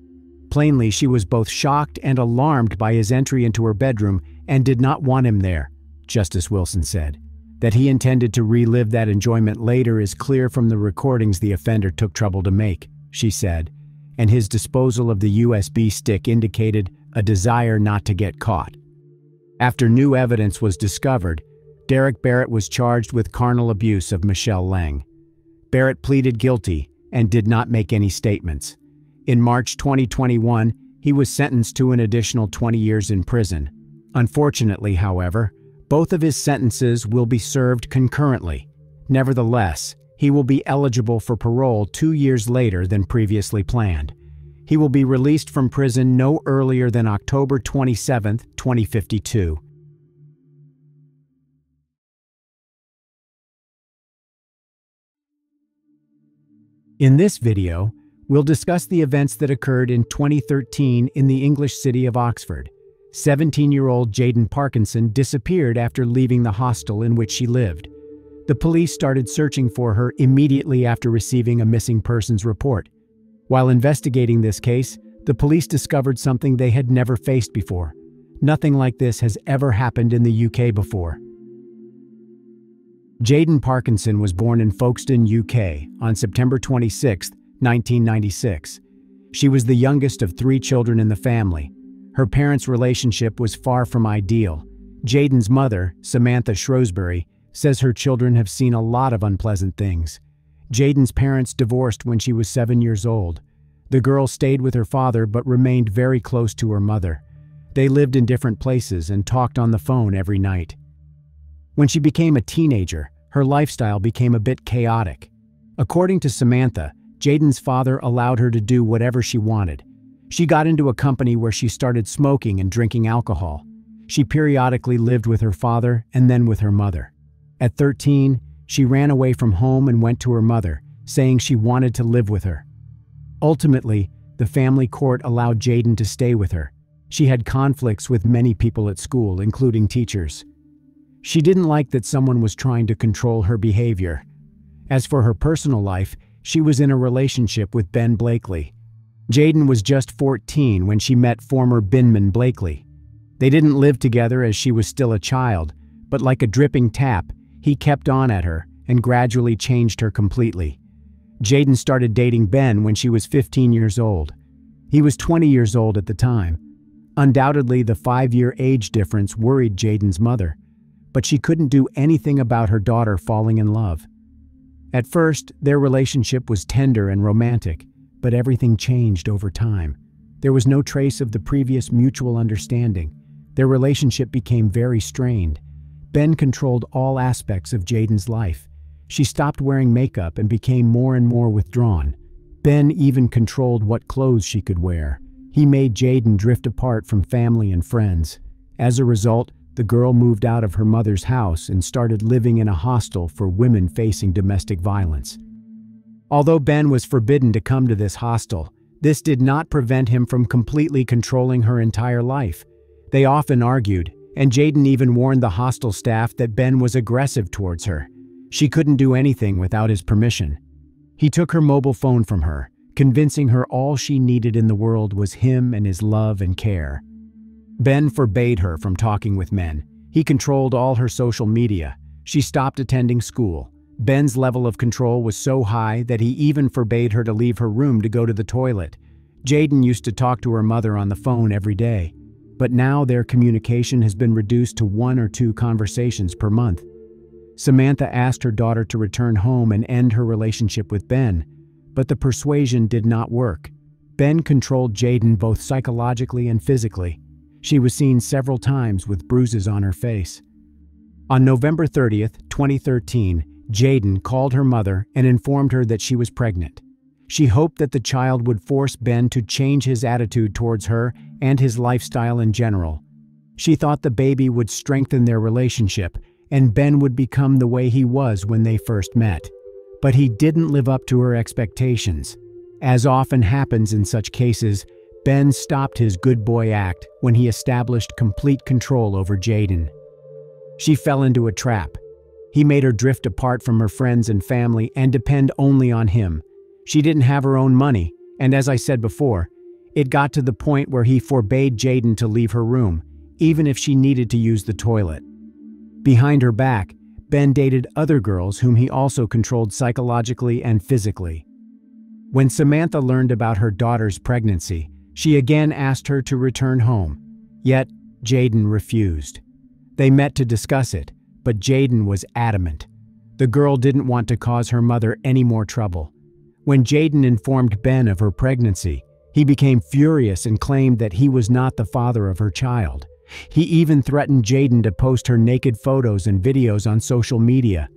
Plainly, she was both shocked and alarmed by his entry into her bedroom and did not want him there, Justice Wilson said. That he intended to relive that enjoyment later is clear from the recordings the offender took trouble to make, she said, and his disposal of the USB stick indicated a desire not to get caught. After new evidence was discovered, Derek Barrett was charged with carnal abuse of Michelle Lang. Barrett pleaded guilty and did not make any statements. In March 2021, he was sentenced to an additional 20 years in prison. Unfortunately, however, both of his sentences will be served concurrently. Nevertheless, he will be eligible for parole 2 years later than previously planned. He will be released from prison no earlier than October 27, 2052. In this video, we'll discuss the events that occurred in 2013 in the English city of Oxford. 17-year-old Jayden Parkinson disappeared after leaving the hostel in which she lived. The police started searching for her immediately after receiving a missing persons report. While investigating this case, the police discovered something they had never faced before. Nothing like this has ever happened in the UK before. Jayden Parkinson was born in Folkestone, UK, on September 26, 1996. She was the youngest of 3 children in the family. Her parents' relationship was far from ideal. Jayden's mother, Samantha Shrewsbury, says her children have seen a lot of unpleasant things. Jayden's parents divorced when she was 7 years old. The girl stayed with her father but remained very close to her mother. They lived in different places and talked on the phone every night. When she became a teenager, her lifestyle became a bit chaotic. According to Samantha, Jayden's father allowed her to do whatever she wanted. She got into a company where she started smoking and drinking alcohol. She periodically lived with her father and then with her mother. At 13, she ran away from home and went to her mother, saying she wanted to live with her. Ultimately, the family court allowed Jayden to stay with her. She had conflicts with many people at school, including teachers. She didn't like that someone was trying to control her behavior. As for her personal life, she was in a relationship with Ben Blakely. Jayden was just 14 when she met former binman Blakely. They didn't live together as she was still a child, but like a dripping tap, he kept on at her and gradually changed her completely. Jayden started dating Ben when she was 15 years old. He was 20 years old at the time. Undoubtedly, the 5-year age difference worried Jayden's mother, but she couldn't do anything about her daughter falling in love. At first, their relationship was tender and romantic, but everything changed over time. There was no trace of the previous mutual understanding. Their relationship became very strained. Ben controlled all aspects of Jayden's life. She stopped wearing makeup and became more and more withdrawn. Ben even controlled what clothes she could wear. He made Jayden drift apart from family and friends. As a result, the girl moved out of her mother's house and started living in a hostel for women facing domestic violence. Although Ben was forbidden to come to this hostel, this did not prevent him from completely controlling her entire life. They often argued, and Jayden even warned the hostel staff that Ben was aggressive towards her. She couldn't do anything without his permission. He took her mobile phone from her, convincing her all she needed in the world was him and his love and care. Ben forbade her from talking with men. He controlled all her social media. She stopped attending school. Ben's level of control was so high that he even forbade her to leave her room to go to the toilet. Jayden used to talk to her mother on the phone every day, but now their communication has been reduced to 1 or 2 conversations per month. Samantha asked her daughter to return home and end her relationship with Ben, but the persuasion did not work. Ben controlled Jayden both psychologically and physically. She was seen several times with bruises on her face. On November 30th, 2013, Jayden called her mother and informed her that she was pregnant. She hoped that the child would force Ben to change his attitude towards her and his lifestyle in general. She thought the baby would strengthen their relationship and Ben would become the way he was when they first met. But he didn't live up to her expectations. As often happens in such cases, Ben stopped his good boy act when he established complete control over Jayden. She fell into a trap. He made her drift apart from her friends and family and depend only on him. She didn't have her own money, and as I said before, it got to the point where he forbade Jayden to leave her room, even if she needed to use the toilet. Behind her back, Ben dated other girls whom he also controlled psychologically and physically. When Samantha learned about her daughter's pregnancy, she again asked her to return home. Yet, Jayden refused. They met to discuss it, but Jayden was adamant. The girl didn't want to cause her mother any more trouble. When Jayden informed Ben of her pregnancy, he became furious and claimed that he was not the father of her child. He even threatened Jayden to post her naked photos and videos on social media.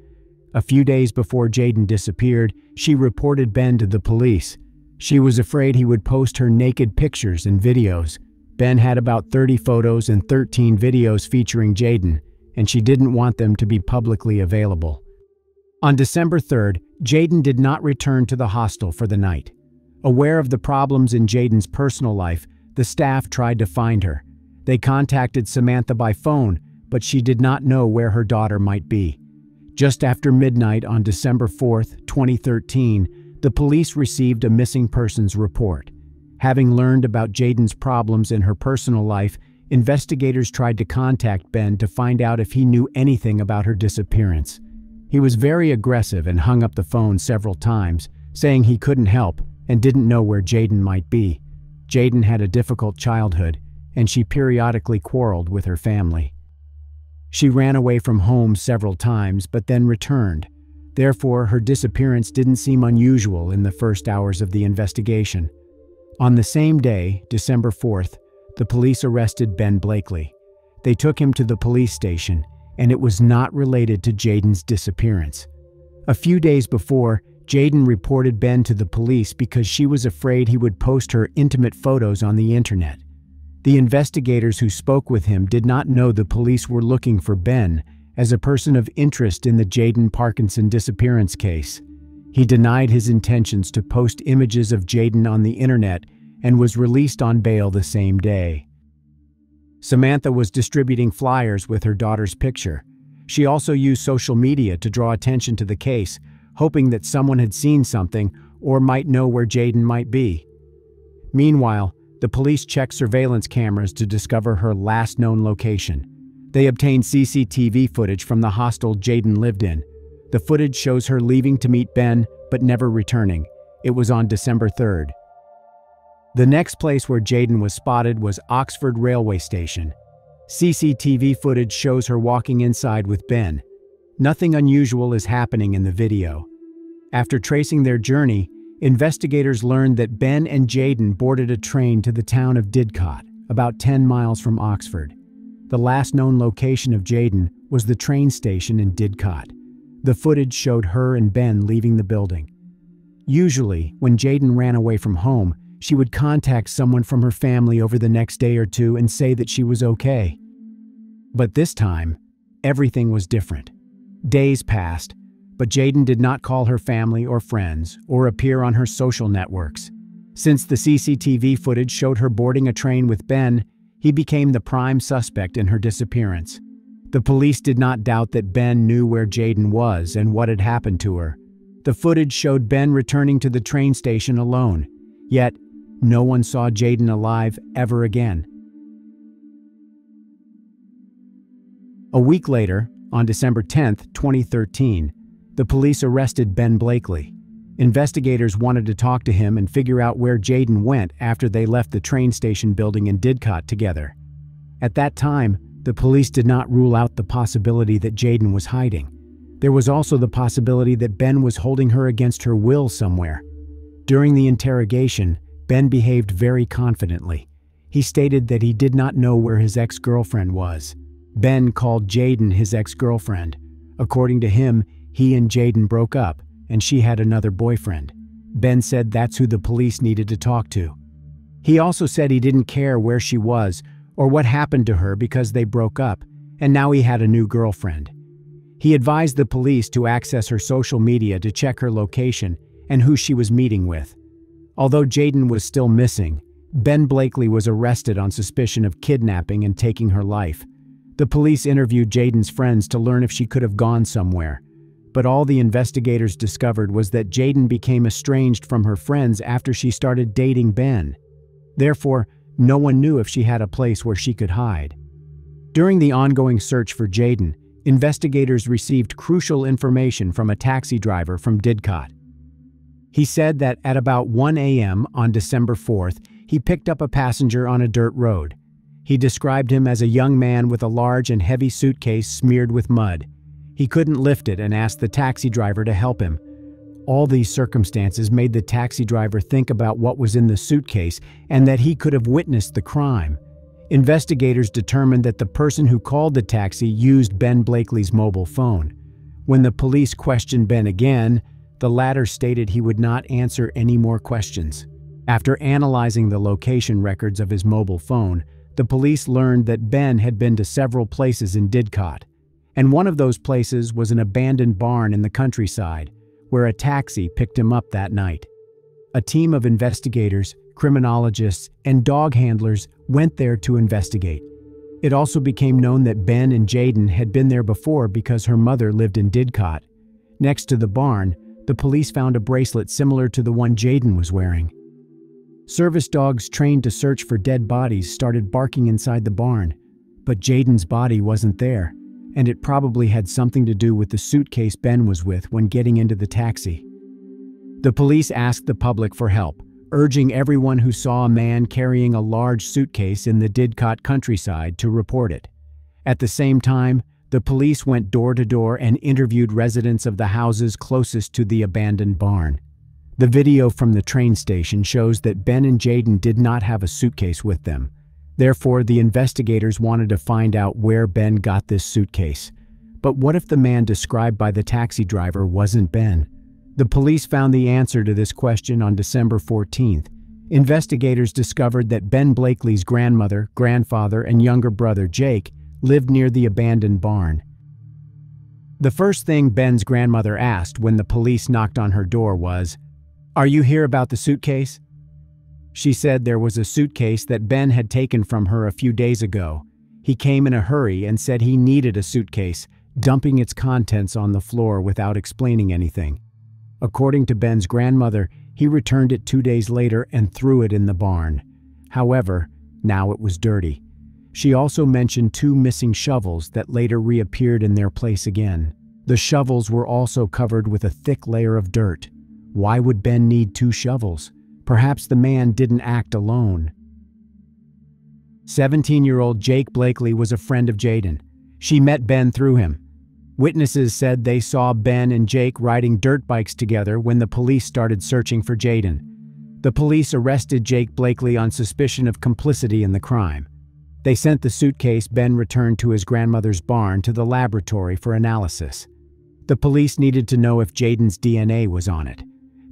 A few days before Jayden disappeared, she reported Ben to the police. She was afraid he would post her naked pictures and videos. Ben had about 30 photos and 13 videos featuring Jayden, and she didn't want them to be publicly available. On December 3rd, Jayden did not return to the hostel for the night. Aware of the problems in Jayden's personal life, the staff tried to find her. They contacted Samantha by phone, but she did not know where her daughter might be. Just after midnight on December 4th, 2013, the police received a missing persons report. Having learned about Jayden's problems in her personal life, investigators tried to contact Ben to find out if he knew anything about her disappearance. He was very aggressive and hung up the phone several times, saying he couldn't help and didn't know where Jayden might be. Jayden had a difficult childhood, and she periodically quarreled with her family. She ran away from home several times but then returned. Therefore, her disappearance didn't seem unusual in the first hours of the investigation. On the same day, December 4th, the police arrested Ben Blakely. They took him to the police station, and it was not related to Jayden's disappearance. A few days before, Jayden reported Ben to the police because she was afraid he would post her intimate photos on the internet. The investigators who spoke with him did not know the police were looking for Ben as a person of interest in the Jayden Parkinson disappearance case. He denied his intentions to post images of Jayden on the internet and was released on bail the same day. Samantha was distributing flyers with her daughter's picture. She also used social media to draw attention to the case, hoping that someone had seen something or might know where Jayden might be. Meanwhile, the police checked surveillance cameras to discover her last known location. They obtained CCTV footage from the hostel Jayden lived in. The footage shows her leaving to meet Ben, but never returning. It was on December 3rd. The next place where Jayden was spotted was Oxford Railway Station. CCTV footage shows her walking inside with Ben. Nothing unusual is happening in the video. After tracing their journey, investigators learned that Ben and Jayden boarded a train to the town of Didcot, about 10 miles from Oxford. The last known location of Jayden was the train station in Didcot. The footage showed her and Ben leaving the building. Usually, when Jayden ran away from home, she would contact someone from her family over the next day or two and say that she was okay. But this time, everything was different. Days passed, but Jayden did not call her family or friends or appear on her social networks. Since the CCTV footage showed her boarding a train with Ben, he became the prime suspect in her disappearance. The police did not doubt that Ben knew where Jayden was and what had happened to her. The footage showed Ben returning to the train station alone, yet no one saw Jayden alive ever again. A week later, on December 10th, 2013, the police arrested Ben Blakely. Investigators wanted to talk to him and figure out where Jayden went after they left the train station building in Didcot together. At that time, the police did not rule out the possibility that Jayden was hiding. There was also the possibility that Ben was holding her against her will somewhere. During the interrogation, Ben behaved very confidently. He stated that he did not know where his ex-girlfriend was. Ben called Jayden his ex-girlfriend. According to him, he and Jayden broke up, and she had another boyfriend. Ben said that's who the police needed to talk to. He also said he didn't care where she was or what happened to her because they broke up, and now he had a new girlfriend. He advised the police to access her social media to check her location and who she was meeting with. Although Jayden was still missing, Ben Blakely was arrested on suspicion of kidnapping and taking her life. The police interviewed Jayden's friends to learn if she could have gone somewhere. But all the investigators discovered was that Jayden became estranged from her friends after she started dating Ben. Therefore, no one knew if she had a place where she could hide. During the ongoing search for Jayden, investigators received crucial information from a taxi driver from Didcot. He said that at about 1 a.m. on December 4th, he picked up a passenger on a dirt road. He described him as a young man with a large and heavy suitcase smeared with mud. He couldn't lift it and asked the taxi driver to help him. All these circumstances made the taxi driver think about what was in the suitcase and that he could have witnessed the crime. Investigators determined that the person who called the taxi used Ben Blakely's mobile phone. When the police questioned Ben again, the latter stated he would not answer any more questions. After analyzing the location records of his mobile phone, the police learned that Ben had been to several places in Didcot, and one of those places was an abandoned barn in the countryside, where a taxi picked him up that night. A team of investigators, criminologists, and dog handlers went there to investigate. It also became known that Ben and Jaden had been there before because her mother lived in Didcot. Next to the barn, the police found a bracelet similar to the one Jaden was wearing. Service dogs trained to search for dead bodies started barking inside the barn, but Jaden's body wasn't there, and it probably had something to do with the suitcase Ben was with when getting into the taxi. The police asked the public for help, urging everyone who saw a man carrying a large suitcase in the Didcot countryside to report it. At the same time, the police went door to door and interviewed residents of the houses closest to the abandoned barn. The video from the train station shows that Ben and Jaden did not have a suitcase with them. Therefore, the investigators wanted to find out where Ben got this suitcase. But what if the man described by the taxi driver wasn't Ben? The police found the answer to this question on December 14th. Investigators discovered that Ben Blakely's grandmother, grandfather, and younger brother, Jake, lived near the abandoned barn. The first thing Ben's grandmother asked when the police knocked on her door was, "Are you here about the suitcase?" She said there was a suitcase that Ben had taken from her a few days ago. He came in a hurry and said he needed a suitcase, dumping its contents on the floor without explaining anything. According to Ben's grandmother, he returned it 2 days later and threw it in the barn. However, now it was dirty. She also mentioned 2 missing shovels that later reappeared in their place again. The shovels were also covered with a thick layer of dirt. Why would Ben need 2 shovels? Perhaps the man didn't act alone. 17-year-old Jake Blakely was a friend of Jaden. She met Ben through him. Witnesses said they saw Ben and Jake riding dirt bikes together when the police started searching for Jaden. The police arrested Jake Blakely on suspicion of complicity in the crime. They sent the suitcase Ben returned to his grandmother's barn to the laboratory for analysis. The police needed to know if Jaden's DNA was on it.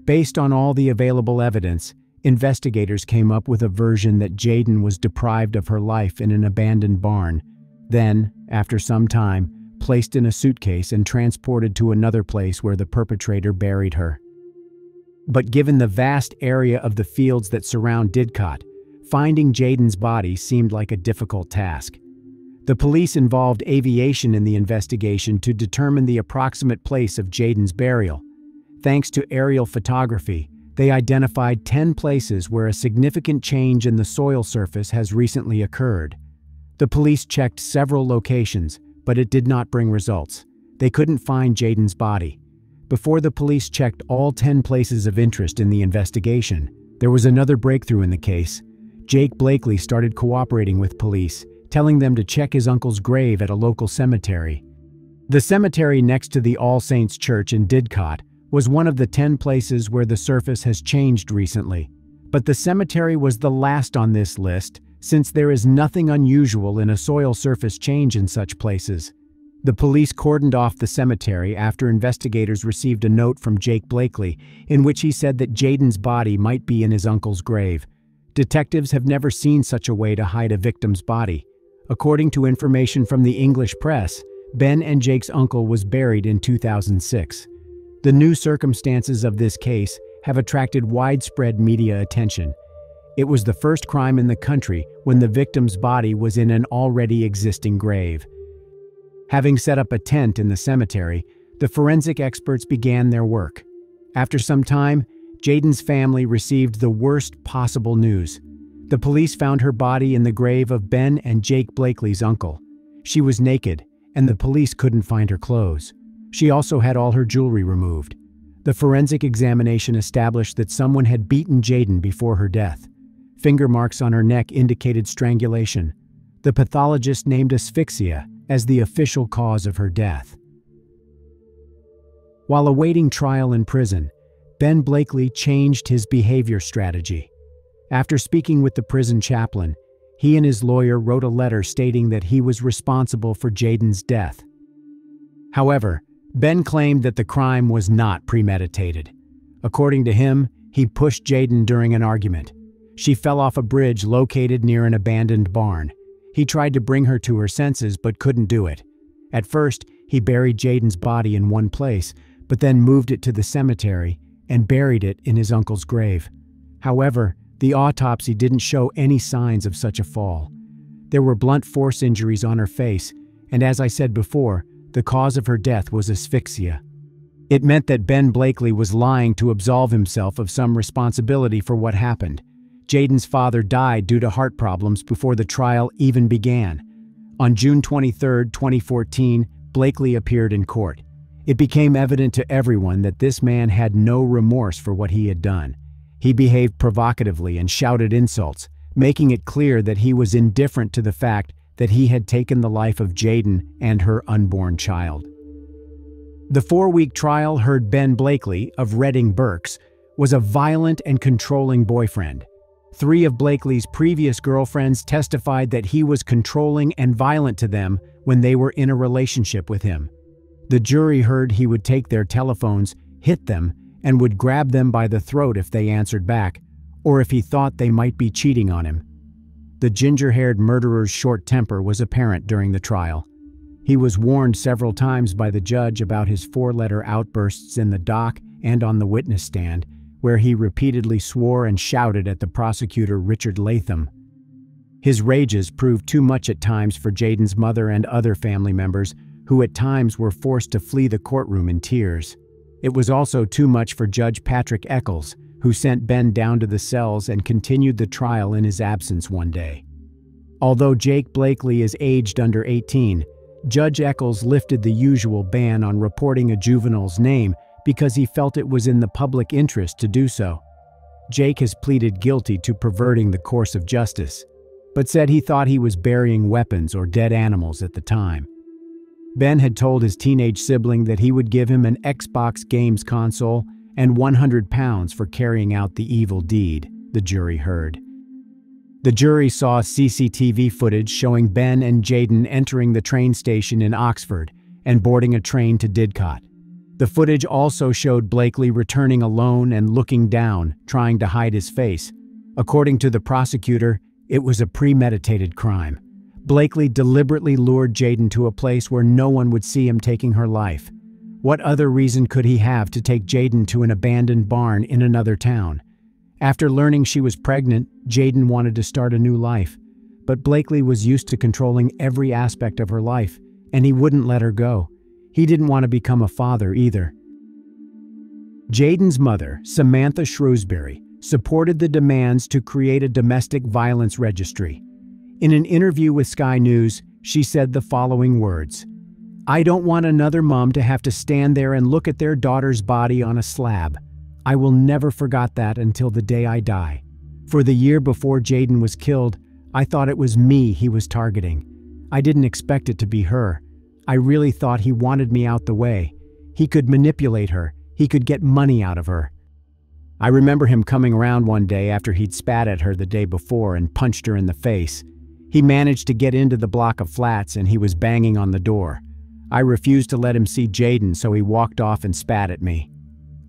Based on all the available evidence, investigators came up with a version that Jaden was deprived of her life in an abandoned barn, then, after some time, placed in a suitcase and transported to another place where the perpetrator buried her. But given the vast area of the fields that surround Didcot, finding Jaden's body seemed like a difficult task. The police involved aviation in the investigation to determine the approximate place of Jaden's burial. Thanks to aerial photography, they identified 10 places where a significant change in the soil surface has recently occurred. The police checked several locations, but it did not bring results. They couldn't find Jaden's body. Before the police checked all 10 places of interest in the investigation, there was another breakthrough in the case. Jake Blakely started cooperating with police, telling them to check his uncle's grave at a local cemetery. The cemetery next to the All Saints Church in Didcot was one of the 10 places where the surface has changed recently. But the cemetery was the last on this list, since there is nothing unusual in a soil surface change in such places. The police cordoned off the cemetery after investigators received a note from Jake Blakely in which he said that Jaden's body might be in his uncle's grave. Detectives have never seen such a way to hide a victim's body. According to information from the English press, Ben and Jake's uncle was buried in 2006. The new circumstances of this case have attracted widespread media attention. It was the first crime in the country when the victim's body was in an already existing grave. Having set up a tent in the cemetery, the forensic experts began their work. After some time, Jaden's family received the worst possible news. The police found her body in the grave of Ben and Jake Blakely's uncle. She was naked, and the police couldn't find her clothes. She also had all her jewelry removed. The forensic examination established that someone had beaten Jaden before her death. Finger marks on her neck indicated strangulation. The pathologist named asphyxia as the official cause of her death. While awaiting trial in prison, Ben Blakely changed his behavior strategy. After speaking with the prison chaplain, he and his lawyer wrote a letter stating that he was responsible for Jaden's death. However, Ben claimed that the crime was not premeditated. According to him, he pushed Jayden during an argument. She fell off a bridge located near an abandoned barn. He tried to bring her to her senses but couldn't do it. At first, he buried Jayden's body in one place, but then moved it to the cemetery and buried it in his uncle's grave. However, the autopsy didn't show any signs of such a fall. There were blunt force injuries on her face, and as I said before, the cause of her death was asphyxia. It meant that Ben Blakely was lying to absolve himself of some responsibility for what happened. Jayden's father died due to heart problems before the trial even began. On June 23, 2014, Blakely appeared in court. It became evident to everyone that this man had no remorse for what he had done. He behaved provocatively and shouted insults, making it clear that he was indifferent to the fact that he had taken the life of Jayden and her unborn child. The 4-week trial heard Ben Blakely, of Redding Berks, was a violent and controlling boyfriend. 3 of Blakely's previous girlfriends testified that he was controlling and violent to them when they were in a relationship with him. The jury heard he would take their telephones, hit them, and would grab them by the throat if they answered back, or if he thought they might be cheating on him. The ginger-haired murderer's short temper was apparent during the trial. He was warned several times by the judge about his 4-letter outbursts in the dock and on the witness stand, where he repeatedly swore and shouted at the prosecutor Richard Latham. His rages proved too much at times for Jayden's mother and other family members, who at times were forced to flee the courtroom in tears. It was also too much for Judge Patrick Eccles, who sent Ben down to the cells and continued the trial in his absence one day. Although Jake Blakely is aged under 18, Judge Eccles lifted the usual ban on reporting a juvenile's name because he felt it was in the public interest to do so. Jake has pleaded guilty to perverting the course of justice, but said he thought he was burying weapons or dead animals at the time. Ben had told his teenage sibling that he would give him an Xbox games console and £100 for carrying out the evil deed, the jury heard. The jury saw CCTV footage showing Ben and Jayden entering the train station in Oxford and boarding a train to Didcot. The footage also showed Blakely returning alone and looking down, trying to hide his face. According to the prosecutor, it was a premeditated crime. Blakely deliberately lured Jayden to a place where no one would see him taking her life. What other reason could he have to take Jayden to an abandoned barn in another town? After learning she was pregnant, Jayden wanted to start a new life. But Blakely was used to controlling every aspect of her life, and he wouldn't let her go. He didn't want to become a father either. Jayden's mother, Samantha Shrewsbury, supported the demands to create a domestic violence registry. In an interview with Sky News, she said the following words: "I don't want another mom to have to stand there and look at their daughter's body on a slab. I will never forget that until the day I die. For the year before Jayden was killed, I thought it was me he was targeting. I didn't expect it to be her. I really thought he wanted me out the way. He could manipulate her. He could get money out of her." I remember him coming around one day after he'd spat at her the day before and punched her in the face. He managed to get into the block of flats and he was banging on the door. I refused to let him see Jayden, so he walked off and spat at me.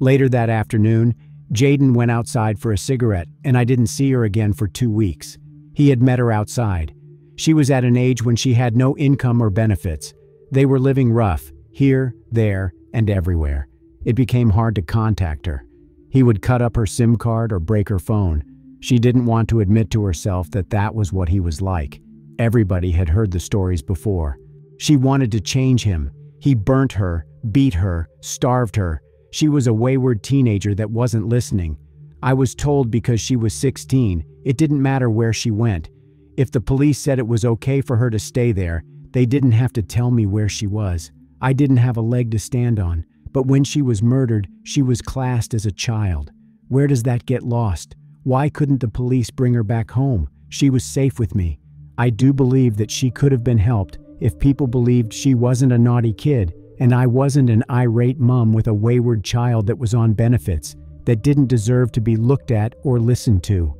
Later that afternoon, Jayden went outside for a cigarette and I didn't see her again for 2 weeks. He had met her outside. She was at an age when she had no income or benefits. They were living rough, here, there, and everywhere. It became hard to contact her. He would cut up her SIM card or break her phone. She didn't want to admit to herself that that was what he was like. Everybody had heard the stories before. She wanted to change him. He burnt her, beat her, starved her. She was a wayward teenager that wasn't listening. I was told because she was 16, it didn't matter where she went. If the police said it was okay for her to stay there, they didn't have to tell me where she was. I didn't have a leg to stand on. But when she was murdered, she was classed as a child. Where does that get lost? Why couldn't the police bring her back home? She was safe with me. I do believe that she could have been helped if people believed she wasn't a naughty kid and I wasn't an irate mom with a wayward child that was on benefits, that didn't deserve to be looked at or listened to.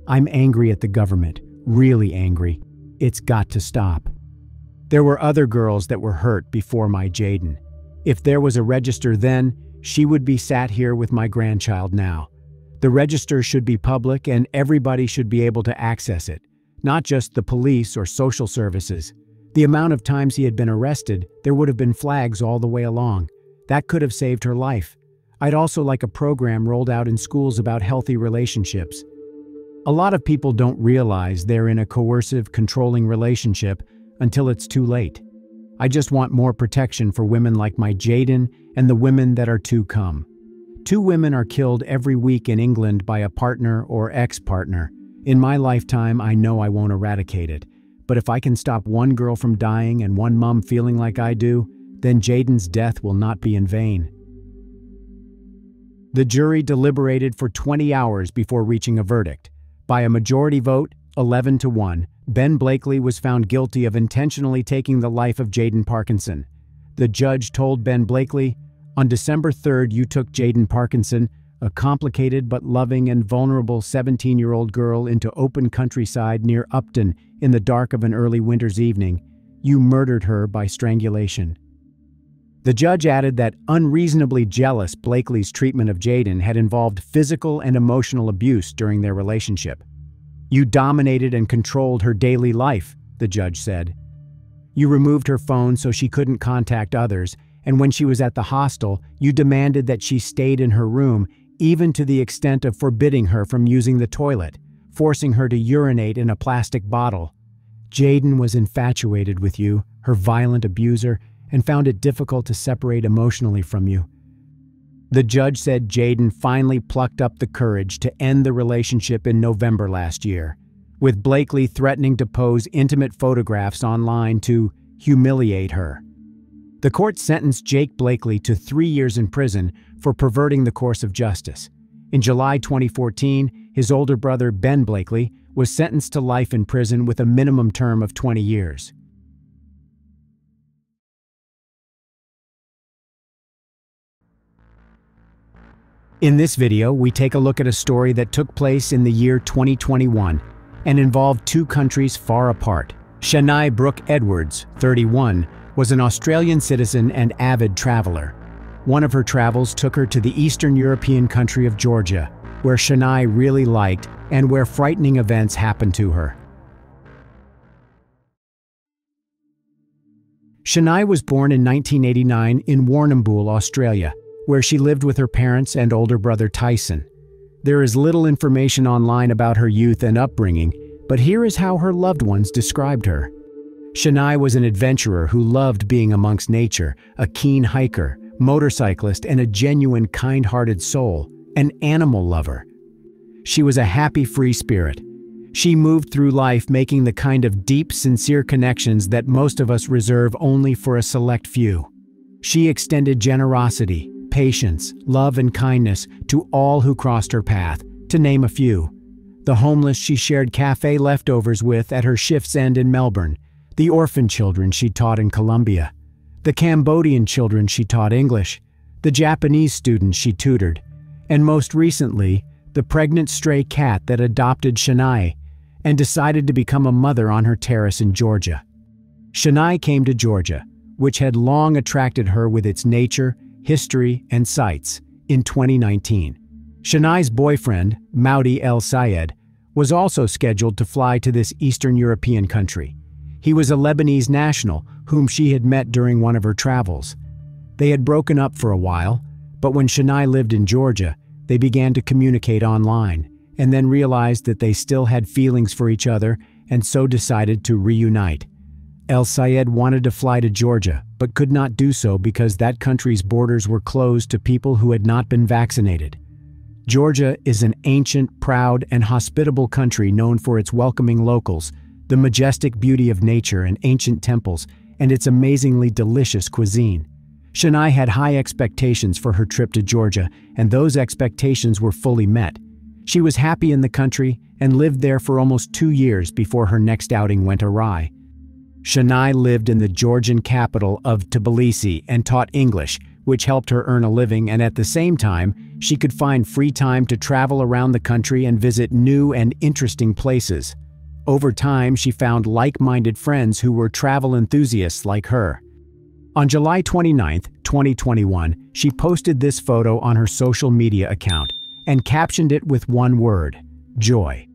I'm angry at the government, really angry. It's got to stop. There were other girls that were hurt before my Jayden. If there was a register then, she would be sat here with my grandchild now. The register should be public and everybody should be able to access it, not just the police or social services. The amount of times he had been arrested, there would have been flags all the way along. That could have saved her life. I'd also like a program rolled out in schools about healthy relationships. A lot of people don't realize they're in a coercive, controlling relationship until it's too late. I just want more protection for women like my Jaden and the women that are to come. 2 women are killed every week in England by a partner or ex-partner. In my lifetime, I know I won't eradicate it. But if I can stop one girl from dying and one mom feeling like I do, then Jaden's death will not be in vain. The jury deliberated for 20 hours before reaching a verdict. By a majority vote, 11-1, Ben Blakely was found guilty of intentionally taking the life of Jaden Parkinson. The judge told Ben Blakely, "On December 3rd, you took Jaden Parkinson, a complicated but loving and vulnerable 17-year-old girl, into open countryside near Upton in the dark of an early winter's evening. You murdered her by strangulation." The judge added that unreasonably jealous Blakely's treatment of Jaden had involved physical and emotional abuse during their relationship. "You dominated and controlled her daily life," the judge said. "You removed her phone so she couldn't contact others, and when she was at the hostel, you demanded that she stayed in her room, even to the extent of forbidding her from using the toilet, forcing her to urinate in a plastic bottle. Jaden was infatuated with you, her violent abuser, and found it difficult to separate emotionally from you." The judge said Jaden finally plucked up the courage to end the relationship in November last year, with Blakely threatening to pose intimate photographs online to humiliate her. The court sentenced Jake Blakely to 3 years in prison for perverting the course of justice. In July 2014, his older brother Ben Blakely was sentenced to life in prison with a minimum term of 20 years. In this video, we take a look at a story that took place in the year 2021 and involved 2 countries far apart. Shanae Brooke Edwards, 31, was an Australian citizen and avid traveler. One of her travels took her to the Eastern European country of Georgia, where Shanae really liked and where frightening events happened to her. Shanae was born in 1989 in Warrnambool, Australia, where she lived with her parents and older brother Tyson. There is little information online about her youth and upbringing, but here is how her loved ones described her. Shanae was an adventurer who loved being amongst nature, a keen hiker, motorcyclist, and a genuine kind-hearted soul, an animal lover. She was a happy, free spirit. She moved through life making the kind of deep, sincere connections that most of us reserve only for a select few. She extended generosity, patience, love, and kindness to all who crossed her path, to name a few. The homeless she shared cafe leftovers with at her shift's end in Melbourne, the orphan children she taught in Colombia, the Cambodian children she taught English, the Japanese students she tutored, and most recently, the pregnant stray cat that adopted Shanae and decided to become a mother on her terrace in Georgia. Shanae came to Georgia, which had long attracted her with its nature, history, and sights, in 2019. Shanae's boyfriend, Maudi El Sayed, was also scheduled to fly to this Eastern European country. He was a Lebanese national whom she had met during one of her travels. They had broken up for a while, but when Shanae lived in Georgia, they began to communicate online, and then realized that they still had feelings for each other and so decided to reunite. El Sayed wanted to fly to Georgia, but could not do so because that country's borders were closed to people who had not been vaccinated. Georgia is an ancient, proud, and hospitable country known for its welcoming locals, the majestic beauty of nature and ancient temples, and its amazingly delicious cuisine. Shanae had high expectations for her trip to Georgia, and those expectations were fully met. She was happy in the country and lived there for almost 2 years before her next outing went awry. Shanae lived in the Georgian capital of Tbilisi and taught English, which helped her earn a living, and at the same time, she could find free time to travel around the country and visit new and interesting places. Over time, she found like-minded friends who were travel enthusiasts like her. On July 29, 2021, she posted this photo on her social media account and captioned it with one word: joy.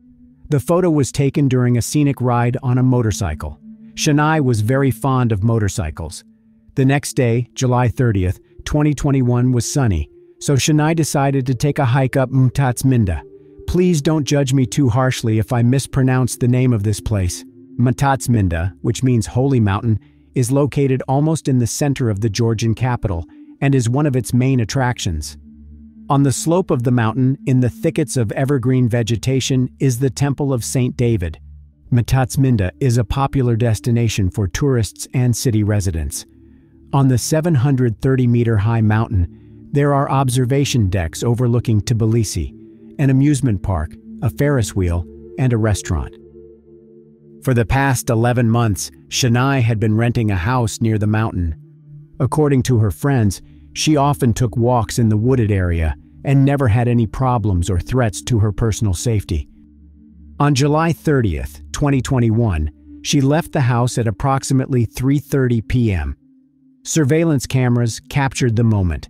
The photo was taken during a scenic ride on a motorcycle. Shania was very fond of motorcycles. The next day, July 30th, 2021 was sunny, so Shania decided to take a hike up Mtatsminda. Please don't judge me too harshly if I mispronounce the name of this place. Mtatsminda, which means Holy Mountain, is located almost in the center of the Georgian capital and is one of its main attractions. On the slope of the mountain, in the thickets of evergreen vegetation, is the Temple of St. David. Mtatsminda is a popular destination for tourists and city residents. On the 730-meter-high mountain, there are observation decks overlooking Tbilisi, an amusement park, a Ferris wheel, and a restaurant. For the past 11 months, Shania had been renting a house near the mountain. According to her friends, she often took walks in the wooded area and never had any problems or threats to her personal safety. On July 30th, 2021, she left the house at approximately 3:30 p.m. Surveillance cameras captured the moment.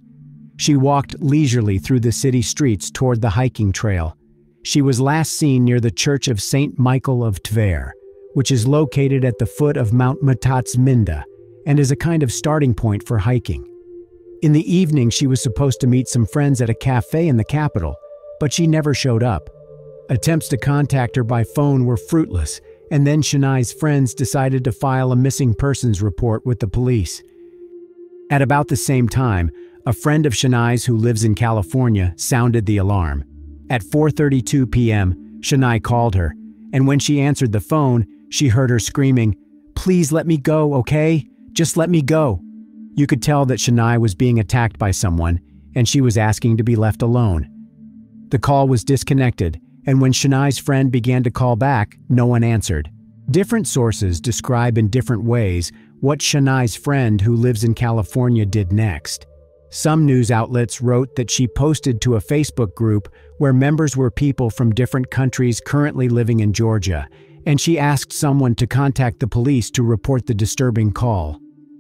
She walked leisurely through the city streets toward the hiking trail. She was last seen near the Church of St. Michael of Tver, which is located at the foot of Mount Mtatsminda and is a kind of starting point for hiking. In the evening, she was supposed to meet some friends at a cafe in the capital, but she never showed up. Attempts to contact her by phone were fruitless, and then Shania's friends decided to file a missing persons report with the police. At about the same time, a friend of Shania's who lives in California sounded the alarm. At 4:32 p.m., Shania called her, and when she answered the phone, she heard her screaming, "Please let me go, okay? Just let me go." You could tell that Shania was being attacked by someone, and she was asking to be left alone. The call was disconnected, and when Shania's friend began to call back, no one answered. Different sources describe in different ways what Shania's friend who lives in California did next. Some news outlets wrote that she posted to a Facebook group where members were people from different countries currently living in Georgia, and she asked someone to contact the police to report the disturbing call.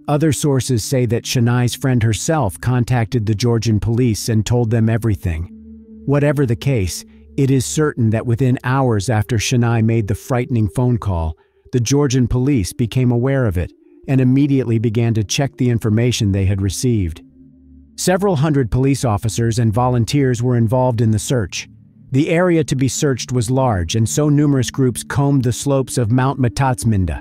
Other sources say that Shania's friend herself contacted the Georgian police and told them everything. Whatever the case, it is certain that within hours after Shania made the frightening phone call, the Georgian police became aware of it and immediately began to check the information they had received. Several hundred police officers and volunteers were involved in the search. The area to be searched was large, and so numerous groups combed the slopes of Mount Mtatsminda.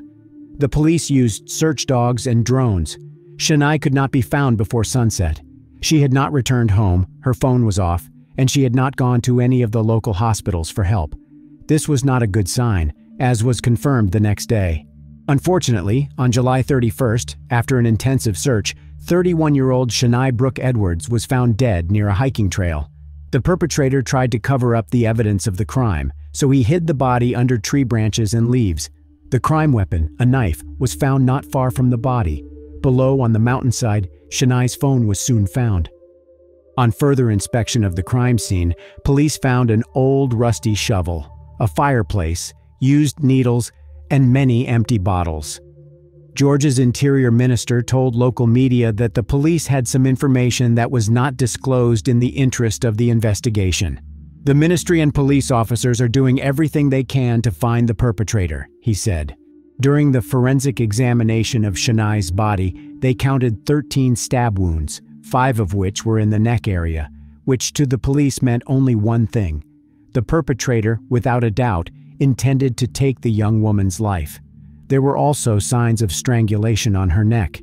The police used search dogs and drones. Shania could not be found before sunset. She had not returned home, her phone was off, and she had not gone to any of the local hospitals for help. This was not a good sign, as was confirmed the next day. Unfortunately, on July 31st, after an intensive search, 31-year-old Shania Brooke Edwards was found dead near a hiking trail. The perpetrator tried to cover up the evidence of the crime, so he hid the body under tree branches and leaves. The crime weapon, a knife, was found not far from the body. Below on the mountainside, Shania's phone was soon found. On further inspection of the crime scene, police found an old rusty shovel, a fireplace, used needles, and many empty bottles. Georgia's interior minister told local media that the police had some information that was not disclosed in the interest of the investigation. The ministry and police officers are doing everything they can to find the perpetrator, he said. During the forensic examination of Shania's body, they counted 13 stab wounds, 5 of which were in the neck area, which to the police meant only one thing. The perpetrator, without a doubt, intended to take the young woman's life. There were also signs of strangulation on her neck.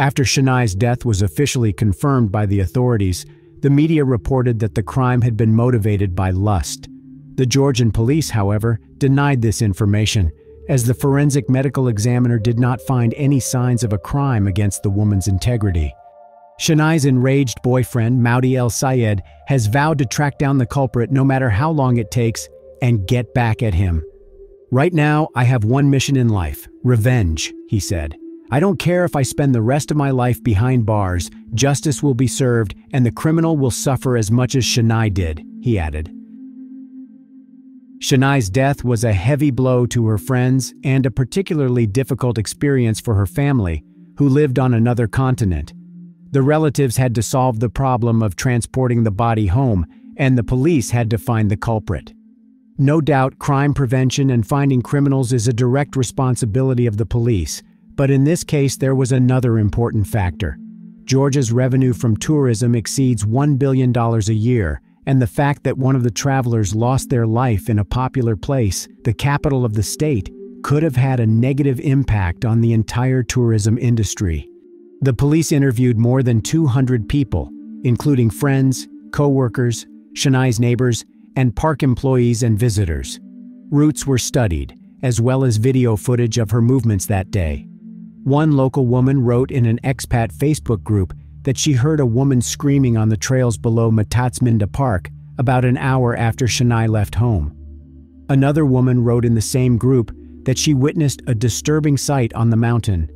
After Shania's death was officially confirmed by the authorities, the media reported that the crime had been motivated by lust. The Georgian police, however, denied this information, as the forensic medical examiner did not find any signs of a crime against the woman's integrity. Shania's enraged boyfriend, Maudi El Sayed, has vowed to track down the culprit no matter how long it takes and get back at him. "Right now, I have one mission in life: revenge," he said. "I don't care if I spend the rest of my life behind bars, justice will be served and the criminal will suffer as much as Shania did," he added. Shania's death was a heavy blow to her friends and a particularly difficult experience for her family, who lived on another continent. The relatives had to solve the problem of transporting the body home, and the police had to find the culprit. No doubt, crime prevention and finding criminals is a direct responsibility of the police, but in this case there was another important factor. Georgia's revenue from tourism exceeds $1 billion a year, and the fact that one of the travelers lost their life in a popular place, the capital of the state, could have had a negative impact on the entire tourism industry. The police interviewed more than 200 people, including friends, co-workers, Shania's neighbors, and park employees and visitors. Routes were studied, as well as video footage of her movements that day. One local woman wrote in an expat Facebook group that she heard a woman screaming on the trails below Matatsminda Park about an hour after Shania left home. Another woman wrote in the same group that she witnessed a disturbing sight on the mountain.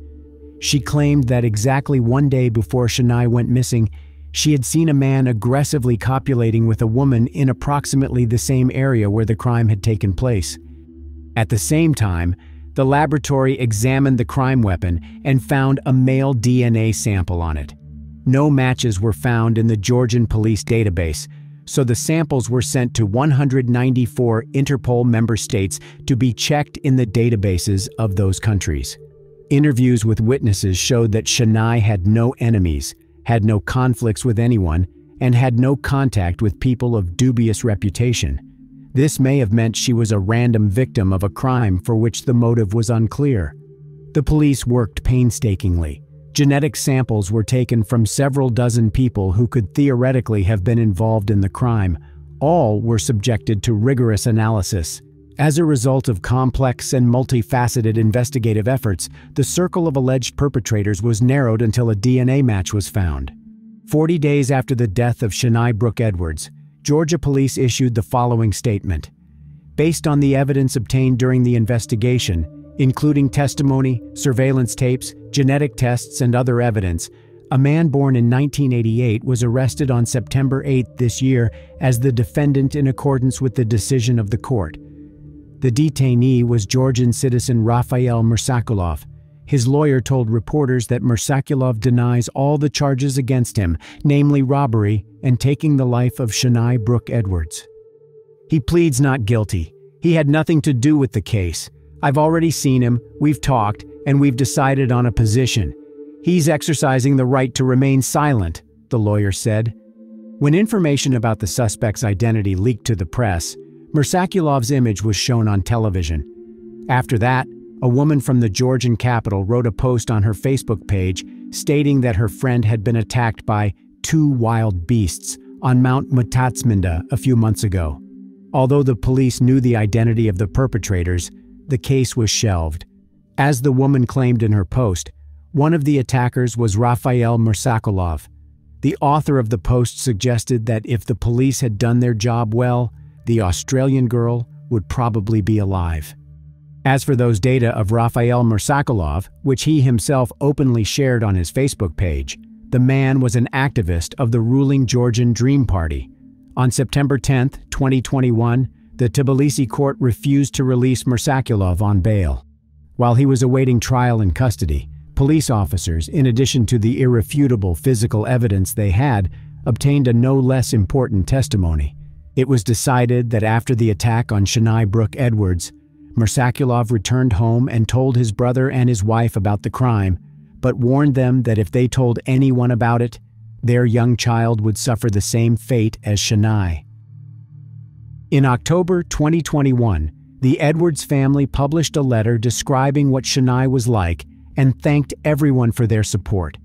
She claimed that exactly one day before Shania went missing, she had seen a man aggressively copulating with a woman in approximately the same area where the crime had taken place. At the same time, the laboratory examined the crime weapon and found a male DNA sample on it. No matches were found in the Georgian police database, so the samples were sent to 194 Interpol member states to be checked in the databases of those countries. Interviews with witnesses showed that Shania had no enemies, had no conflicts with anyone, and had no contact with people of dubious reputation. This may have meant she was a random victim of a crime for which the motive was unclear. The police worked painstakingly. Genetic samples were taken from several dozen people who could theoretically have been involved in the crime. All were subjected to rigorous analysis. As a result of complex and multifaceted investigative efforts, the circle of alleged perpetrators was narrowed until a DNA match was found. 40 days after the death of Shania Brooke Edwards, Georgia police issued the following statement. Based on the evidence obtained during the investigation, including testimony, surveillance tapes, genetic tests, and other evidence, a man born in 1988 was arrested on September 8 this year as the defendant in accordance with the decision of the court. The detainee was Georgian citizen Rafael Mursakulov. His lawyer told reporters that Mursakulov denies all the charges against him, namely robbery and taking the life of Shania Brooke Edwards. He pleads not guilty. He had nothing to do with the case. I've already seen him, we've talked, and we've decided on a position. He's exercising the right to remain silent, the lawyer said. When information about the suspect's identity leaked to the press, Mursakulov's image was shown on television. After that, a woman from the Georgian capital wrote a post on her Facebook page stating that her friend had been attacked by two wild beasts on Mount Matatsminda a few months ago. Although the police knew the identity of the perpetrators, the case was shelved. As the woman claimed in her post, one of the attackers was Rafael Mursakulov. The author of the post suggested that if the police had done their job well, the Australian girl would probably be alive. As for those data of Rafael Mursakulov, which he himself openly shared on his Facebook page, the man was an activist of the ruling Georgian Dream Party. On September 10, 2021, the Tbilisi court refused to release Mursakulov on bail. While he was awaiting trial in custody, police officers, in addition to the irrefutable physical evidence they had, obtained a no less important testimony. It was decided that after the attack on Shania Brooke Edwards, Mursakulov returned home and told his brother and his wife about the crime, but warned them that if they told anyone about it, their young child would suffer the same fate as Shania. In October 2021, the Edwards family published a letter describing what Shania was like and thanked everyone for their support.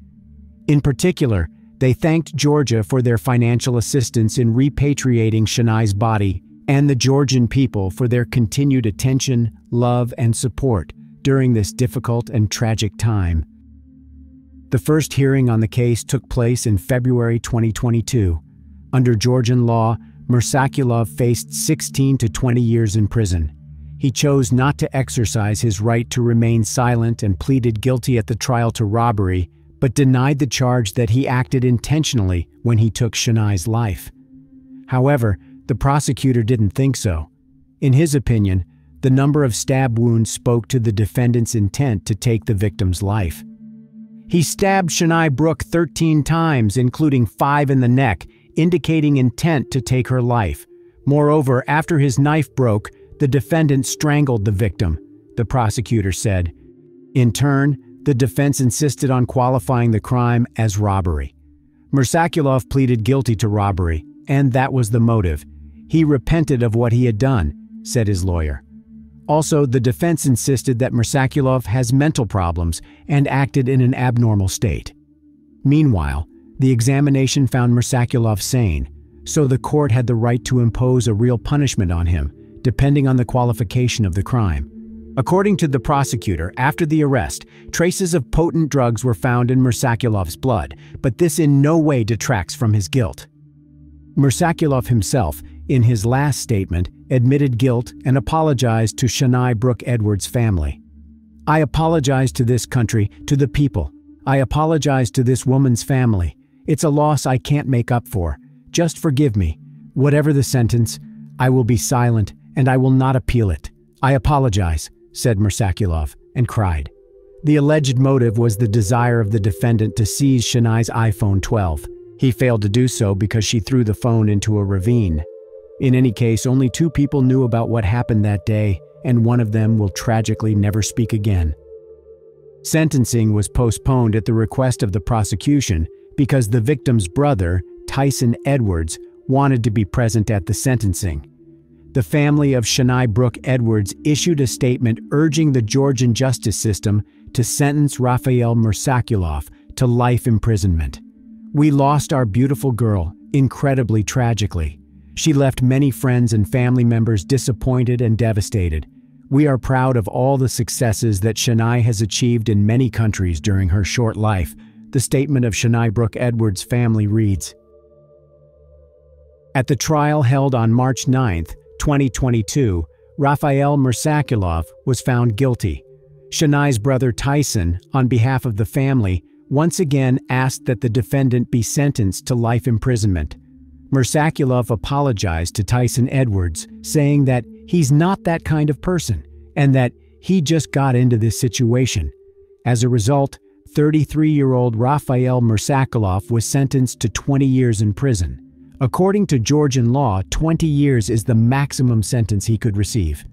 In particular, they thanked Georgia for their financial assistance in repatriating Shania's body and the Georgian people for their continued attention, love, and support during this difficult and tragic time. The first hearing on the case took place in February 2022. Under Georgian law, Mursakulov faced 16 to 20 years in prison. He chose not to exercise his right to remain silent and pleaded guilty at the trial to robbery, but denied the charge that he acted intentionally when he took Shania's life. However, the prosecutor didn't think so. In his opinion, the number of stab wounds spoke to the defendant's intent to take the victim's life. He stabbed Shania Brooke 13 times, including 5 in the neck, indicating intent to take her life. Moreover, after his knife broke, the defendant strangled the victim, the prosecutor said. In turn, the defense insisted on qualifying the crime as robbery. Mursakulov pleaded guilty to robbery, and that was the motive. He repented of what he had done, said his lawyer. Also, the defense insisted that Mursakulov has mental problems and acted in an abnormal state. Meanwhile, the examination found Mursakulov sane, so the court had the right to impose a real punishment on him, depending on the qualification of the crime. According to the prosecutor, after the arrest, traces of potent drugs were found in Mursakulov's blood, but this in no way detracts from his guilt. Mursakulov himself, in his last statement, admitted guilt and apologized to Shania Brooke Edwards' family. "I apologize to this country, to the people. I apologize to this woman's family. It's a loss I can't make up for. Just forgive me. Whatever the sentence, I will be silent and I will not appeal it. I apologize," said Mursakulov, and cried. The alleged motive was the desire of the defendant to seize Shania's iPhone 12. He failed to do so because she threw the phone into a ravine. In any case, only 2 people knew about what happened that day, and one of them will tragically never speak again. Sentencing was postponed at the request of the prosecution because the victim's brother, Tyson Edwards, wanted to be present at the sentencing. The family of Shania Brooke Edwards issued a statement urging the Georgian justice system to sentence Raphael Mursakulov to life imprisonment. "We lost our beautiful girl, incredibly tragically. She left many friends and family members disappointed and devastated. We are proud of all the successes that Shania has achieved in many countries during her short life," the statement of Shania Brooke Edwards' family reads. At the trial held on March 9, 2022, Raphael Mursakulov was found guilty. Shania's brother Tyson, on behalf of the family, once again asked that the defendant be sentenced to life imprisonment. Mursakulov apologized to Tyson Edwards, saying that he's not that kind of person and that he just got into this situation. As a result, 33-year-old Raphael Mursakulov was sentenced to 20 years in prison. According to Georgian law, 20 years is the maximum sentence he could receive.